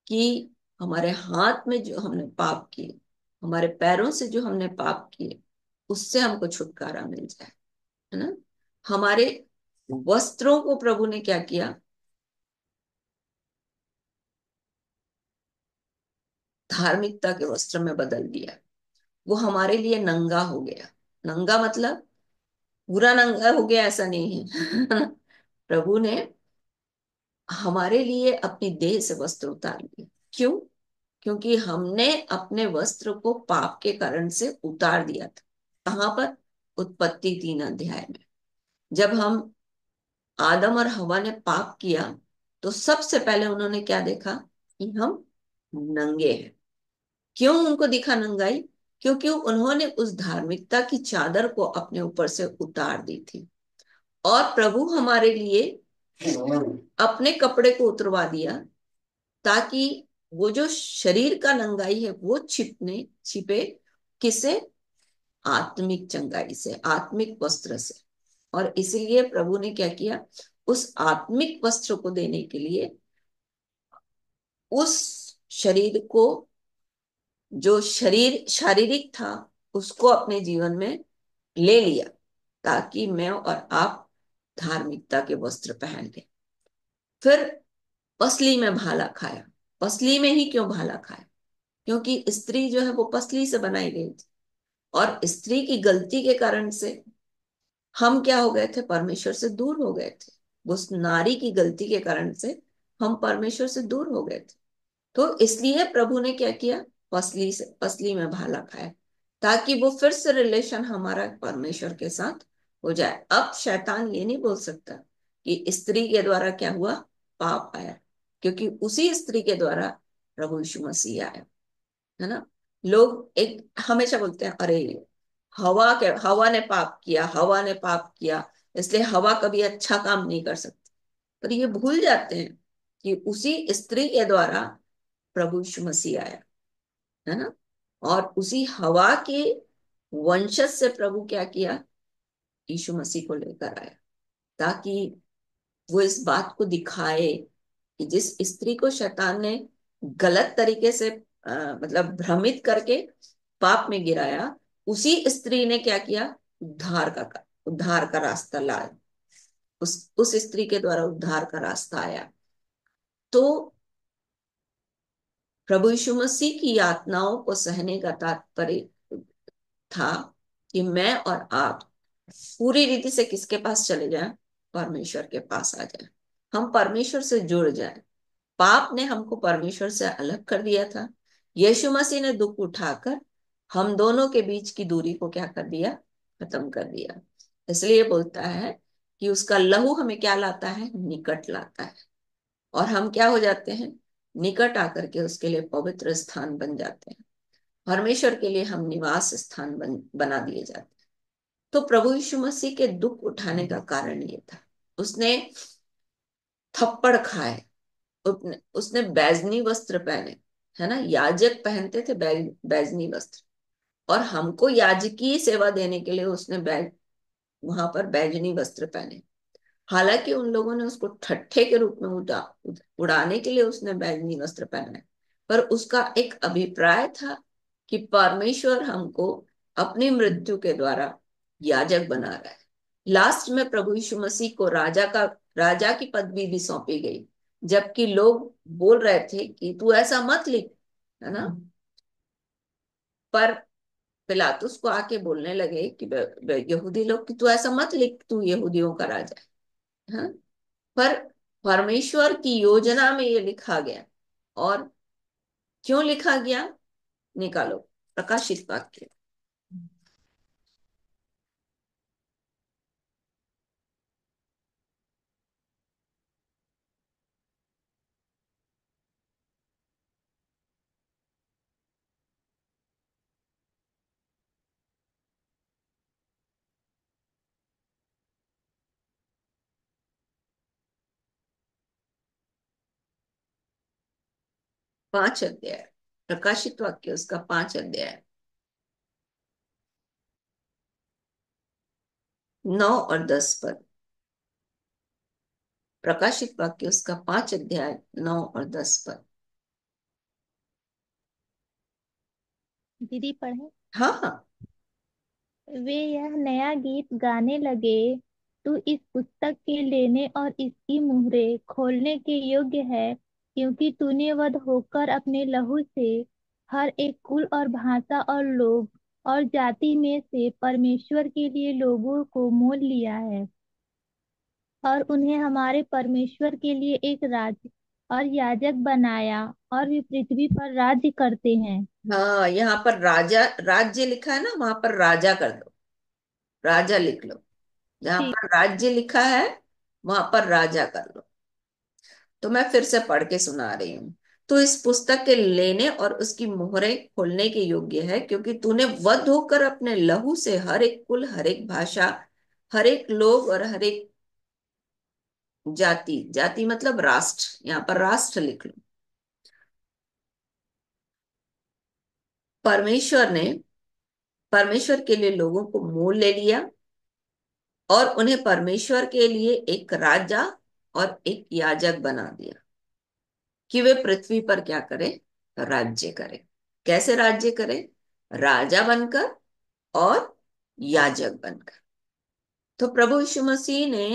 कि हमारे हाथ में जो हमने पाप किए, हमारे पैरों से जो हमने पाप किए, उससे हमको छुटकारा मिल जाए, है ना। हमारे वस्त्रों को प्रभु ने क्या किया? धार्मिकता के वस्त्र में बदल दिया। वो हमारे लिए नंगा हो गया। नंगा मतलब पूरा नंगा हो गया ऐसा नहीं है। प्रभु ने हमारे लिए अपनी देह से वस्त्र उतार लिए। क्यों? क्योंकि हमने अपने वस्त्र को पाप के कारण से उतार दिया था। कहां पर? उत्पत्ति 3 अध्याय में। जब हम आदम और हवा ने पाप किया, तो सबसे पहले उन्होंने क्या देखा? कि हम नंगे हैं। क्यों उनको दिखा नंगाई? क्योंकि उन्होंने उस धार्मिकता की चादर को अपने ऊपर से उतार दी थी। और प्रभु हमारे लिए अपने कपड़े को उतरवा दिया, ताकि वो जो शरीर का नंगाई है वो छिपे किसे? आत्मिक चंगाई से, आत्मिक वस्त्र से। और इसीलिए प्रभु ने क्या किया? उस आत्मिक वस्त्र को देने के लिए उस शरीर को, जो शरीर शारीरिक था, उसको अपने जीवन में ले लिया, ताकि मैं और आप धार्मिकता के वस्त्र पहन ले। फिर पसली में भाला खाया। पसली में ही क्यों भाला खाया? क्योंकि स्त्री जो है वो पसली से बनाई गई थी, और स्त्री की गलती के कारण से हम क्या हो गए थे? परमेश्वर से दूर हो गए थे। उस नारी की गलती के कारण से हम परमेश्वर से दूर हो गए थे। तो इसलिए प्रभु ने क्या किया? पसली में भाला खाया, ताकि वो फिर से रिलेशन हमारा परमेश्वर के साथ हो जाए। अब शैतान ये नहीं बोल सकता कि स्त्री के द्वारा क्या हुआ? पाप आया, क्योंकि उसी स्त्री के द्वारा प्रभु यीशु मसीह आया, है ना। लोग एक हमेशा बोलते हैं, अरे हवा ने पाप किया, हवा ने पाप किया, इसलिए हवा कभी अच्छा काम नहीं कर सकती। पर ये भूल जाते हैं कि उसी स्त्री के द्वारा प्रभु यीशु मसीह आया, है ना। और उसी हवा के वंशज से प्रभु क्या किया? यीशु मसीह को लेकर आया, ताकि वो इस बात को दिखाए कि जिस स्त्री को शैतान ने गलत तरीके से मतलब भ्रमित करके पाप में गिराया, उसी स्त्री ने क्या किया? उद्धार का रास्ता लाया। उस स्त्री के द्वारा उद्धार का रास्ता आया। तो प्रभु यीशु मसीह की यातनाओं को सहने का तात्पर्य था कि मैं और आप पूरी रीति से किसके पास चले जाएं? परमेश्वर के पास आ जाएं। हम परमेश्वर से जुड़ जाएं। पाप ने हमको परमेश्वर से अलग कर दिया था। यीशु मसीह ने दुख उठाकर हम दोनों के बीच की दूरी को क्या कर दिया? खत्म कर दिया। इसलिए बोलता है कि उसका लहू हमें क्या लाता है? निकट लाता है। और हम क्या हो जाते हैं? निकट आकर के उसके लिए पवित्र स्थान बन जाते हैं। परमेश्वर के लिए हम निवास स्थान बना दिए जाते हैं। तो प्रभु यीशु मसीह के दुख उठाने का कारण ये था। उसने थप्पड़ खाए, उसने बैजनी वस्त्र पहने, है ना, याजक पहनते थे बैजनी वस्त्र, और हमको याजकीय सेवा देने के लिए उसने वहां पर बैजनी वस्त्र पहने। हालांकि उन लोगों ने उसको ठट्ठे के रूप में उड़ाने के लिए उसने बैंगनी वस्त्र पहना है, पर उसका एक अभिप्राय था कि परमेश्वर हमको अपनी मृत्यु के द्वारा याजक बना रहा है। लास्ट में प्रभु यीशु मसीह को राजा की पदवी भी सौंपी गई, जबकि लोग बोल रहे थे कि तू ऐसा मत लिख, है ना। पर पिलातुस को आके बोलने लगे कि यहूदी लोग कि तू ऐसा मत लिख, तू यहूदियों का राजा है, हाँ? पर परमेश्वर की योजना में ये लिखा गया। और क्यों लिखा गया, निकालो प्रकाशित वाक्य। 5 अध्याय, प्रकाशित वाक्य उसका 5 अध्याय, 9 और 10 पद। प्रकाशित वाक्य उसका 5 अध्याय, 9 और 10 पद। दीदी पढ़े। हाँ हाँ। वे यह नया गीत गाने लगे, तू इस पुस्तक के लेने और इसकी मुहरें खोलने के योग्य है, क्योंकि तूने वध होकर अपने लहू से हर एक कुल और भाषा और लोग और जाति में से परमेश्वर के लिए लोगों को मोल लिया है, और उन्हें हमारे परमेश्वर के लिए एक राज्य और याजक बनाया, और वे पृथ्वी पर राज्य करते हैं। हाँ, यहाँ पर राजा राज्य लिखा है ना, वहां पर राजा कर दो, राजा लिख लो। जहां ठीक। पर राज्य लिखा है वहां पर राजा कर लो। तो मैं फिर से पढ़ के सुना रही हूँ। तो इस पुस्तक के लेने और उसकी मोहरें खोलने के योग्य है, क्योंकि तूने वध होकर अपने लहू से हर एक कुल, हर एक भाषा, हर एक लोग और हर एक जाति, जाति मतलब राष्ट्र, यहाँ पर राष्ट्र लिख लो। परमेश्वर ने परमेश्वर के लिए लोगों को मोल ले लिया और उन्हें परमेश्वर के लिए एक राजा और एक याजक बना दिया कि वे पृथ्वी पर क्या करें, राज्य करें। कैसे राज्य करें, राजा बनकर और याजक बनकर। तो प्रभु यीशु मसीह ने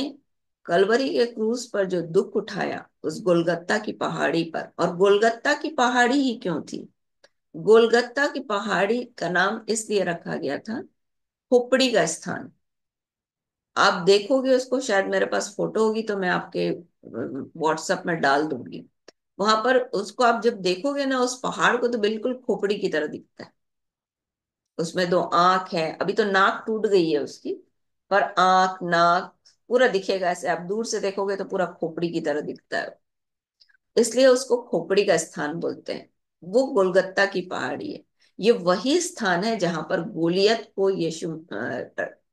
कलवरी के क्रूस पर जो दुख उठाया उस गोलगत्ता की पहाड़ी पर, और गोलगत्ता की पहाड़ी ही क्यों थी, गोलगत्ता की पहाड़ी का नाम इसलिए रखा गया था, खोपड़ी का स्थान। आप देखोगे उसको, शायद मेरे पास फोटो होगी तो मैं आपके व्हाट्सएप में डाल दूंगी। वहां पर उसको आप जब देखोगे ना, उस पहाड़ को, तो बिल्कुल खोपड़ी की तरह दिखता है। उसमें 2 आंख है, अभी तो नाक टूट गई है उसकी, पर आंख नाक पूरा दिखेगा। ऐसे आप दूर से देखोगे तो पूरा खोपड़ी की तरह दिखता है, इसलिए उसको खोपड़ी का स्थान बोलते हैं। वो गोलगत्ता की पहाड़ी है। ये वही स्थान है जहां पर गोलियत को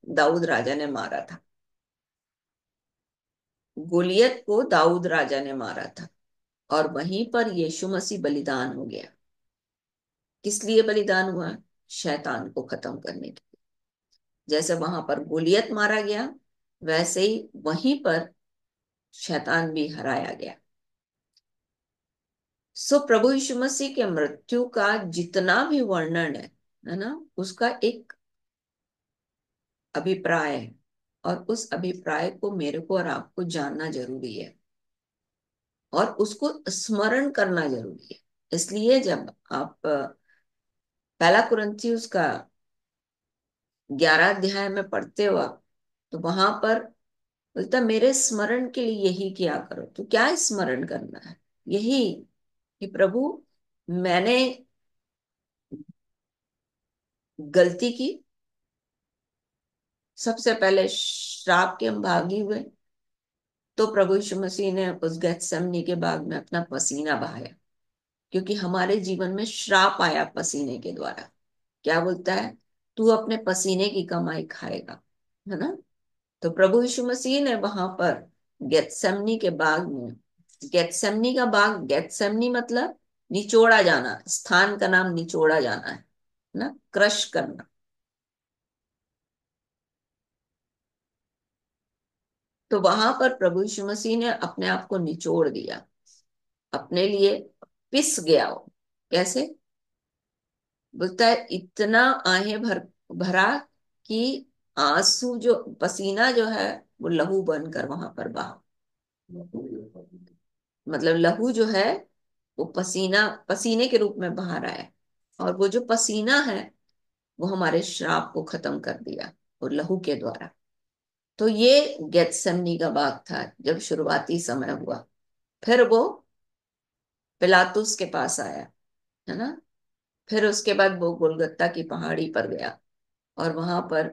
दाऊद राजा ने मारा था। गोलियत को दाऊद राजा ने मारा था, और वहीं पर यीशु मसीह बलिदान हो गया। किस लिए बलिदान हुआ, शैतान को खत्म करने के लिए। जैसे वहां पर गोलियत मारा गया, वैसे ही वहीं पर शैतान भी हराया गया। सो प्रभु यीशु मसीह के मृत्यु का जितना भी वर्णन है ना, उसका एक अभिप्राय है, और उस अभिप्राय को मेरे को और आपको जानना जरूरी है, और उसको स्मरण करना जरूरी है। इसलिए जब आप पहला कुरिन्थियुस का 11 अध्याय में पढ़ते हो आप, तो वहां पर बोलता मेरे स्मरण के लिए यही किया करो। तो क्या स्मरण करना है, यही कि प्रभु मैंने गलती की, सबसे पहले श्राप के हम भागी हुए। तो प्रभु यीशु मसीह ने उस गेत्सेमनी के बाग में अपना पसीना बहाया, क्योंकि हमारे जीवन में श्राप आया पसीने के द्वारा। क्या बोलता है, तू अपने पसीने की कमाई खाएगा, है ना। तो प्रभु यीशु मसीह ने वहां पर गेत्सेमनी के बाग में गेत्सेमनी का बाग, गेत्सेमनी मतलब निचोड़ा जाना, स्थान का नाम निचोड़ा जाना है ना, क्रश करना। तो वहां पर प्रभु यीशु मसीह ने अपने आप को निचोड़ दिया, अपने लिए पिस गया वो। कैसे? बोलता है इतना आहें भरा कि आंसू जो पसीना जो है वो लहू बनकर वहां पर बहा। मतलब लहू जो है वो पसीना, पसीने के रूप में बहा रहा है, और वो जो पसीना है वो हमारे श्राप को खत्म कर दिया और लहू के द्वारा। तो ये गेत्सेमनी का बाग था जब शुरुआती समय हुआ। फिर वो पिलातुस के पास आया, है ना। फिर उसके बाद वो गोलगत्ता की पहाड़ी पर गया, और वहां पर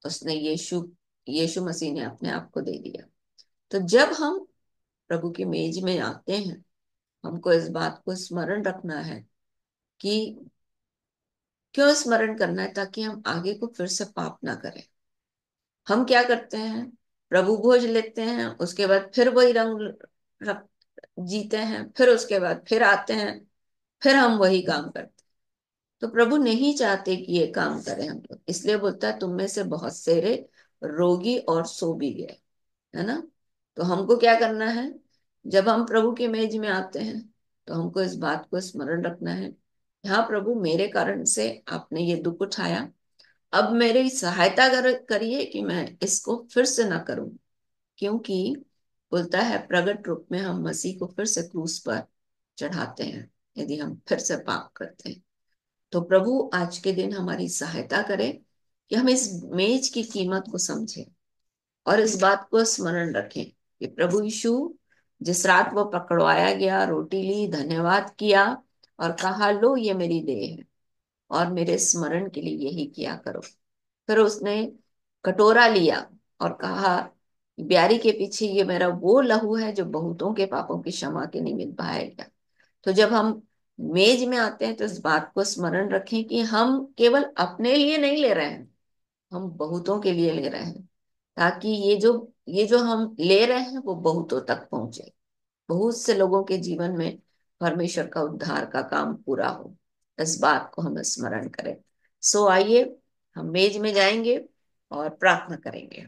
उसने यीशु यीशु मसीह ने अपने आप को दे दिया। तो जब हम प्रभु की मेज में आते हैं, हमको इस बात को स्मरण रखना है कि क्यों स्मरण करना है, ताकि हम आगे को फिर से पाप ना करें। हम क्या करते हैं, प्रभु भोज लेते हैं, उसके बाद फिर वही रंग रख जीते हैं, फिर उसके बाद फिर आते हैं, फिर हम वही काम करते हैं। तो प्रभु नहीं चाहते कि ये काम करें हम लोग, इसलिए बोलता है तुम में से बहुत सेरे रोगी और सो भी गए, है ना। तो हमको क्या करना है, जब हम प्रभु के मेज में आते हैं तो हमको इस बात को स्मरण रखना है, हाँ प्रभु मेरे कारण से आपने ये दुख उठाया, अब मेरी सहायता करिए कि मैं इसको फिर से ना करूं। क्योंकि बोलता है प्रगट रूप में हम मसीह को फिर से क्रूस पर चढ़ाते हैं यदि हम फिर से पाप करते हैं। तो प्रभु आज के दिन हमारी सहायता करे कि हम इस मेज की कीमत को समझें और इस बात को स्मरण रखें कि प्रभु यीशु जिस रात वो पकड़वाया गया, रोटी ली, धन्यवाद किया और कहा लो ये मेरी देह है और मेरे स्मरण के लिए यही किया करो। फिर उसने कटोरा लिया और कहा ब्यारी के पीछे ये मेरा वो लहू है जो बहुतों के पापों की क्षमा के निमित्त बहाया गया। तो जब हम मेज में आते हैं तो इस बात को स्मरण रखें कि हम केवल अपने लिए नहीं ले रहे हैं, हम बहुतों के लिए ले रहे हैं, ताकि ये जो हम ले रहे हैं वो बहुतों तक पहुंचे, बहुत से लोगों के जीवन में परमेश्वर का उद्धार का काम पूरा हो। इस बात को हम स्मरण करें। सो आइए हम मेज में जाएंगे और प्रार्थना करेंगे।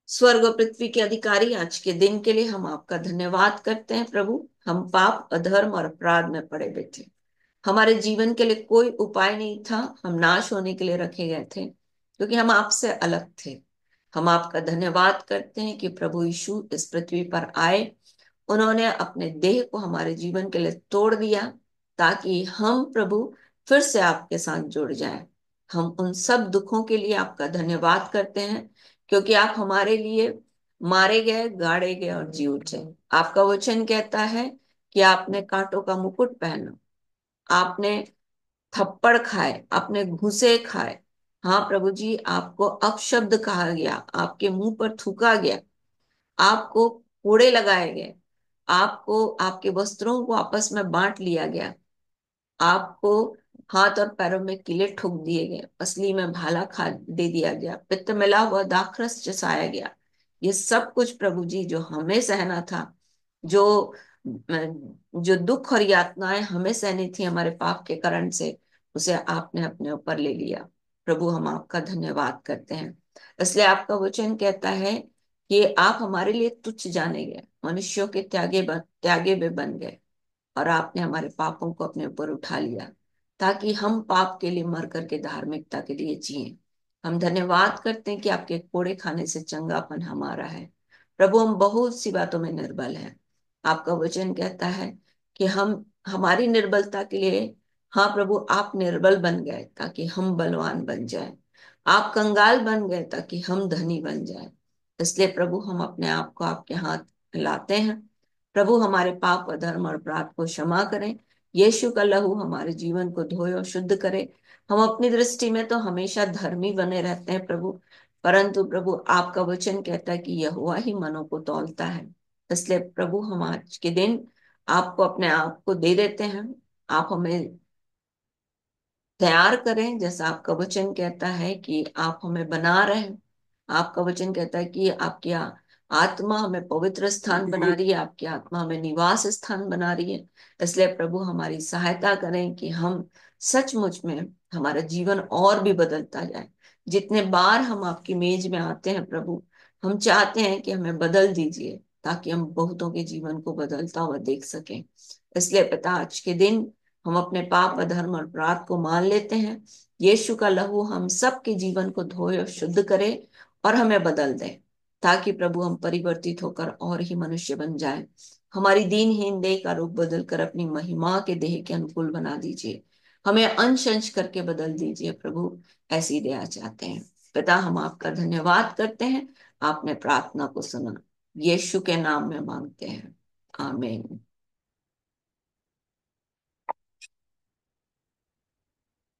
स्वर्ग और पृथ्वी के अधिकारी, आज के दिन के लिए हम आपका धन्यवाद करते हैं प्रभु। हम पाप, अधर्म और अपराध में पड़े हुए थे, हमारे जीवन के लिए कोई उपाय नहीं था, हम नाश होने के लिए रखे गए थे क्योंकि हम आपसे अलग थे। हम आपका धन्यवाद करते हैं कि प्रभु यीशु इस पृथ्वी पर आए, उन्होंने अपने देह को हमारे जीवन के लिए तोड़ दिया ताकि हम प्रभु फिर से आपके साथ जुड़ जाएं। हम उन सब दुखों के लिए आपका धन्यवाद करते हैं क्योंकि आप हमारे लिए मारे गए, गाड़े गए और जी उठे। आपका वचन कहता है कि आपने कांटों का मुकुट पहना, आपने थप्पड़ खाए, आपने घूंसे खाए। हाँ प्रभु जी, आपको अपशब्द कहा गया, आपके मुंह पर थूका गया, आपको कोड़े लगाए गए, आपको आपके वस्त्रों को आपस में बांट लिया गया, आपको हाथ और पैरों में किले ठोक दिए गए, पसली में भाला खा दे दिया गया, पित्त मिला हुआ दाखरस चसाया गया। ये सब कुछ प्रभु जी जो हमें सहना था, जो जो दुख और यातनाएं हमें सहनी थी हमारे पाप के कारण से, उसे आपने अपने ऊपर ले लिया। प्रभु हम आपका धन्यवाद करते हैं। इसलिए आपका वचन कहता है कि आप हमारे लिए तुच्छ जाने गए, मनुष्यों के त्यागे में बन गए, और आपने हमारे पापों को अपने ऊपर उठा लिया ताकि हम पाप के लिए मर करके धार्मिकता के लिए जिए। हम धन्यवाद करते हैं कि आपके कोड़े खाने से चंगापन हमारा है। प्रभु हम बहुत सी बातों में निर्बल हैं, आपका वचन कहता है कि हम हमारी निर्बलता के लिए, हाँ प्रभु आप निर्बल बन गए ताकि हम बलवान बन जाए, आप कंगाल बन गए ताकि हम धनी बन जाए। इसलिए प्रभु हम अपने आप को आपके हाथ लाते हैं। प्रभु हमारे पाप, अधर्म और अपराध को क्षमा करें। यीशु का लहू हमारे जीवन को धोए और शुद्ध करे। हम अपनी दृष्टि में तो हमेशा धर्मी बने रहते हैं प्रभु, परंतु प्रभु आपका वचन कहता है कि यहोवा ही मनों को तौलता है। इसलिए प्रभु हम आज के दिन आपको अपने आप को दे देते हैं। आप हमें तैयार करें, जैसा आपका वचन कहता है कि आप हमें बना रहे हैं। आपका वचन कहता है कि आपकी आत्मा हमें पवित्र स्थान बना रही है, आपकी आत्मा हमें निवास स्थान बना रही है। इसलिए प्रभु हमारी सहायता करें कि हम सचमुच में हमारा जीवन और भी बदलता जाए। जितने बार हम आपकी मेज में आते हैं प्रभु, हम चाहते हैं कि हमें बदल दीजिए, ताकि हम बहुतों के जीवन को बदलता हुआ देख सकें। इसलिए पिता, आज के दिन हम अपने पाप अधर्म और अपराध को मान लेते हैं। यीशु का लहू हम सबके जीवन को धोए और शुद्ध करे और हमें बदल दे, ताकि प्रभु हम परिवर्तित होकर और ही मनुष्य बन जाएं। हमारी दीनहीन देह का रूप बदल कर अपनी महिमा के देह के अनुकूल बना दीजिए। हमें अंश अंश करके बदल दीजिए प्रभु, ऐसी दया चाहते हैं। पिता, हम आपका धन्यवाद करते हैं, आपने प्रार्थना को सुना। यीशु के नाम में मांगते हैं, आमीन।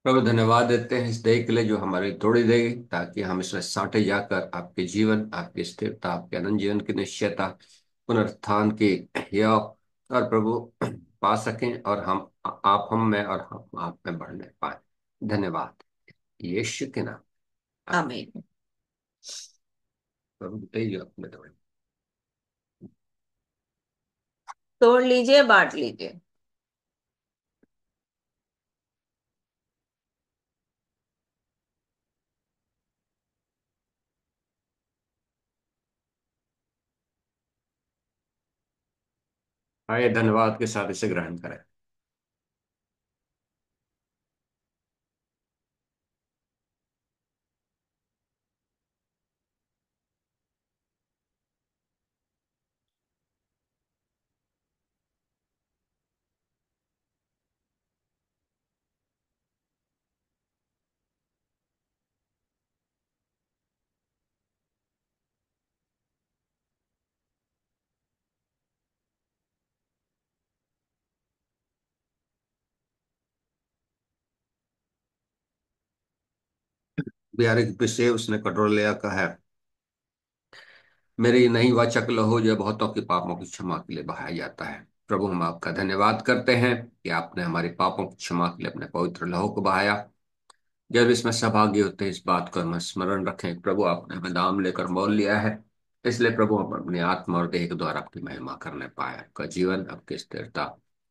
प्रभु धन्यवाद देते हैं इस देह के लिए जो हमारी तोड़ी देगी, ताकि हम इसमें साटे जाकर आपके जीवन, आपकी स्थिरता, आपके अनंत जीवन की निश्चयता, पुनरुत्थान की यह और प्रभु पा सकें, और हम आप हम में और हम आप में बढ़ने पाए। धन्यवाद यीशु के नाम, आमीन। आमीन। प्रभु बताइए अपने थोड़े। तोड़ लीजिए, बांट लीजिए। आइए धन्यवाद के साथ इसे ग्रहण करें। बिहारी से उसने कटोरा लिया, कहा है, मेरी नई वाचा का लहू जो बहुतों के पापों की क्षमा के लिए बहाया जाता है। प्रभु हम आपका धन्यवाद करते हैं कि आपने हमारे पापों की क्षमा के लिए अपने पवित्र लहू को बहाया। जब इसमें सहभागी होते हैं, इस बात को हम स्मरण रखें, प्रभु आपने हमें नाम लेकर मोल लिया है। इसलिए प्रभु हम अपनी आत्मा और देह के द्वारा आपकी महिमा करने पाए। आपका जीवन, आपकी स्थिरता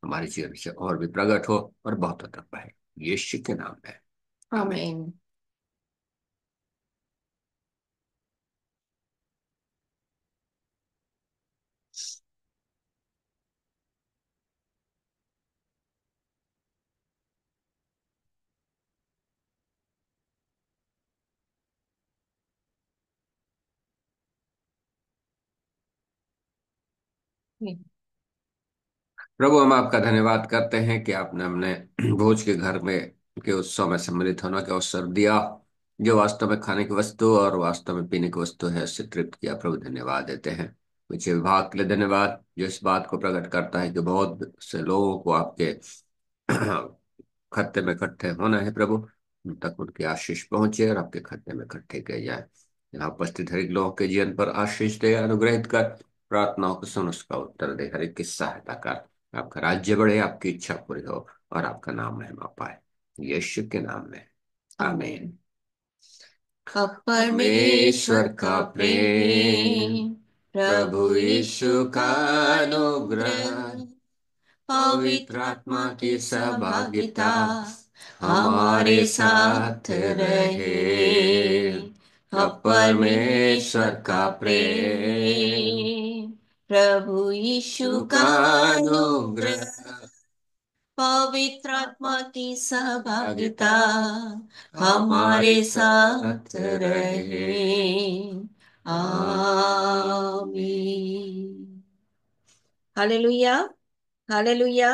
हमारे जीवन से और भी प्रकट हो और बहुत तक बढ़े, यीशु के नाम में, आमीन। आमीन। प्रभु हम आपका धन्यवाद करते हैं कि आपने हमने भोज के घर में के उत्सव में सम्मिलित होने का अवसर दिया, जो वास्तव में खाने की वस्तु और वास्तव में पीने की वस्तु है, उससे तृप्त किया। प्रभु धन्यवाद देते हैं। विषय विभाग के लिए धन्यवाद, जो इस बात को प्रकट करता है कि बहुत से लोगों को आपके खत्ते में इकट्ठे होना है। प्रभु उन तक उनकी आशीष पहुंचे और आपके खत्ते में इकट्ठे किए जाए। यहाँ उपस्थित हर एक लोगों के जीवन पर आशीष दे, अनुग्रहित कर, प्रार्थनाओं को सुन, उसका उत्तर दे, हर एक की सहायता कर। आपका राज्य बढ़े, आपकी इच्छा पूरी हो और आपका नाम महिमा पाए, यीशु के नाम में, आमीन। परमेश्वर का प्रेम, प्रभु यीशु का अनुग्रह, पवित्र आत्मा की सहभागिता हमारे साथ रहे। अब परमेश्वर का प्रेम, प्रभु यीशु का अनुग्रह, पवित्र आत्मा की सहभागिता हमारे साथ रहे। Amen. Hallelujah, hallelujah,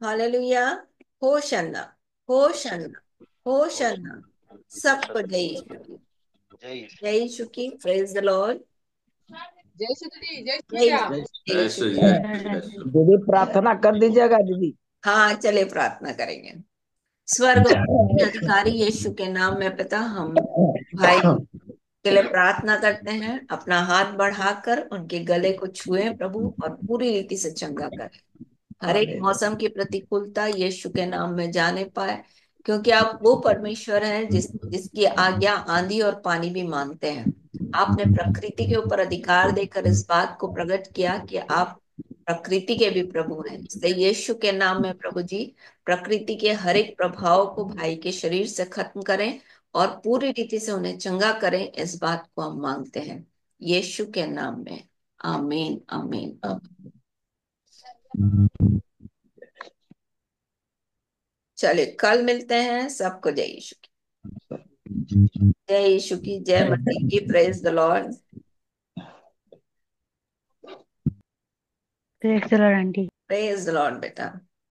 hallelujah. Hosanna, hosanna, hosanna. सबको जय यीशु की, जय यीशु की। Praise the lord. जय श्री दीदी, जय श्री जय राम। जय यीशु की। दीदी प्रार्थना कर दीजिएगा दीदी। हाँ, चले प्रार्थना करेंगे। स्वर्ग और पृथ्वी के अधिकारी यीशु के नाम में पिता, हम भाई के लिए प्रार्थना करते हैं। अपना हाथ बढ़ाकर उनके गले को छुए प्रभु, और पूरी रीति से चंगा करें। हर एक मौसम की प्रतिकूलता यीशु के नाम में जाने पाए, क्योंकि आप वो परमेश्वर हैं जिसकी आज्ञा आंधी और पानी भी मानते हैं। आपने प्रकृति के ऊपर अधिकार देकर इस बात को प्रकट किया कि आप प्रकृति के भी प्रभु हैं। इसलिए यीशु के नाम में प्रभु जी प्रकृति के हर एक प्रभाव को भाई के शरीर से खत्म करें और पूरी रीति से उन्हें चंगा करें, इस बात को हम मांगते हैं यीशु के नाम में। आमीन आमीन आमीन। चलिए कल मिलते हैं। सबको जय यीशु की, जय यीशु की, जय मसीह की। Praise the Lord. Praise the lord aunty. Praise the lord बेटा।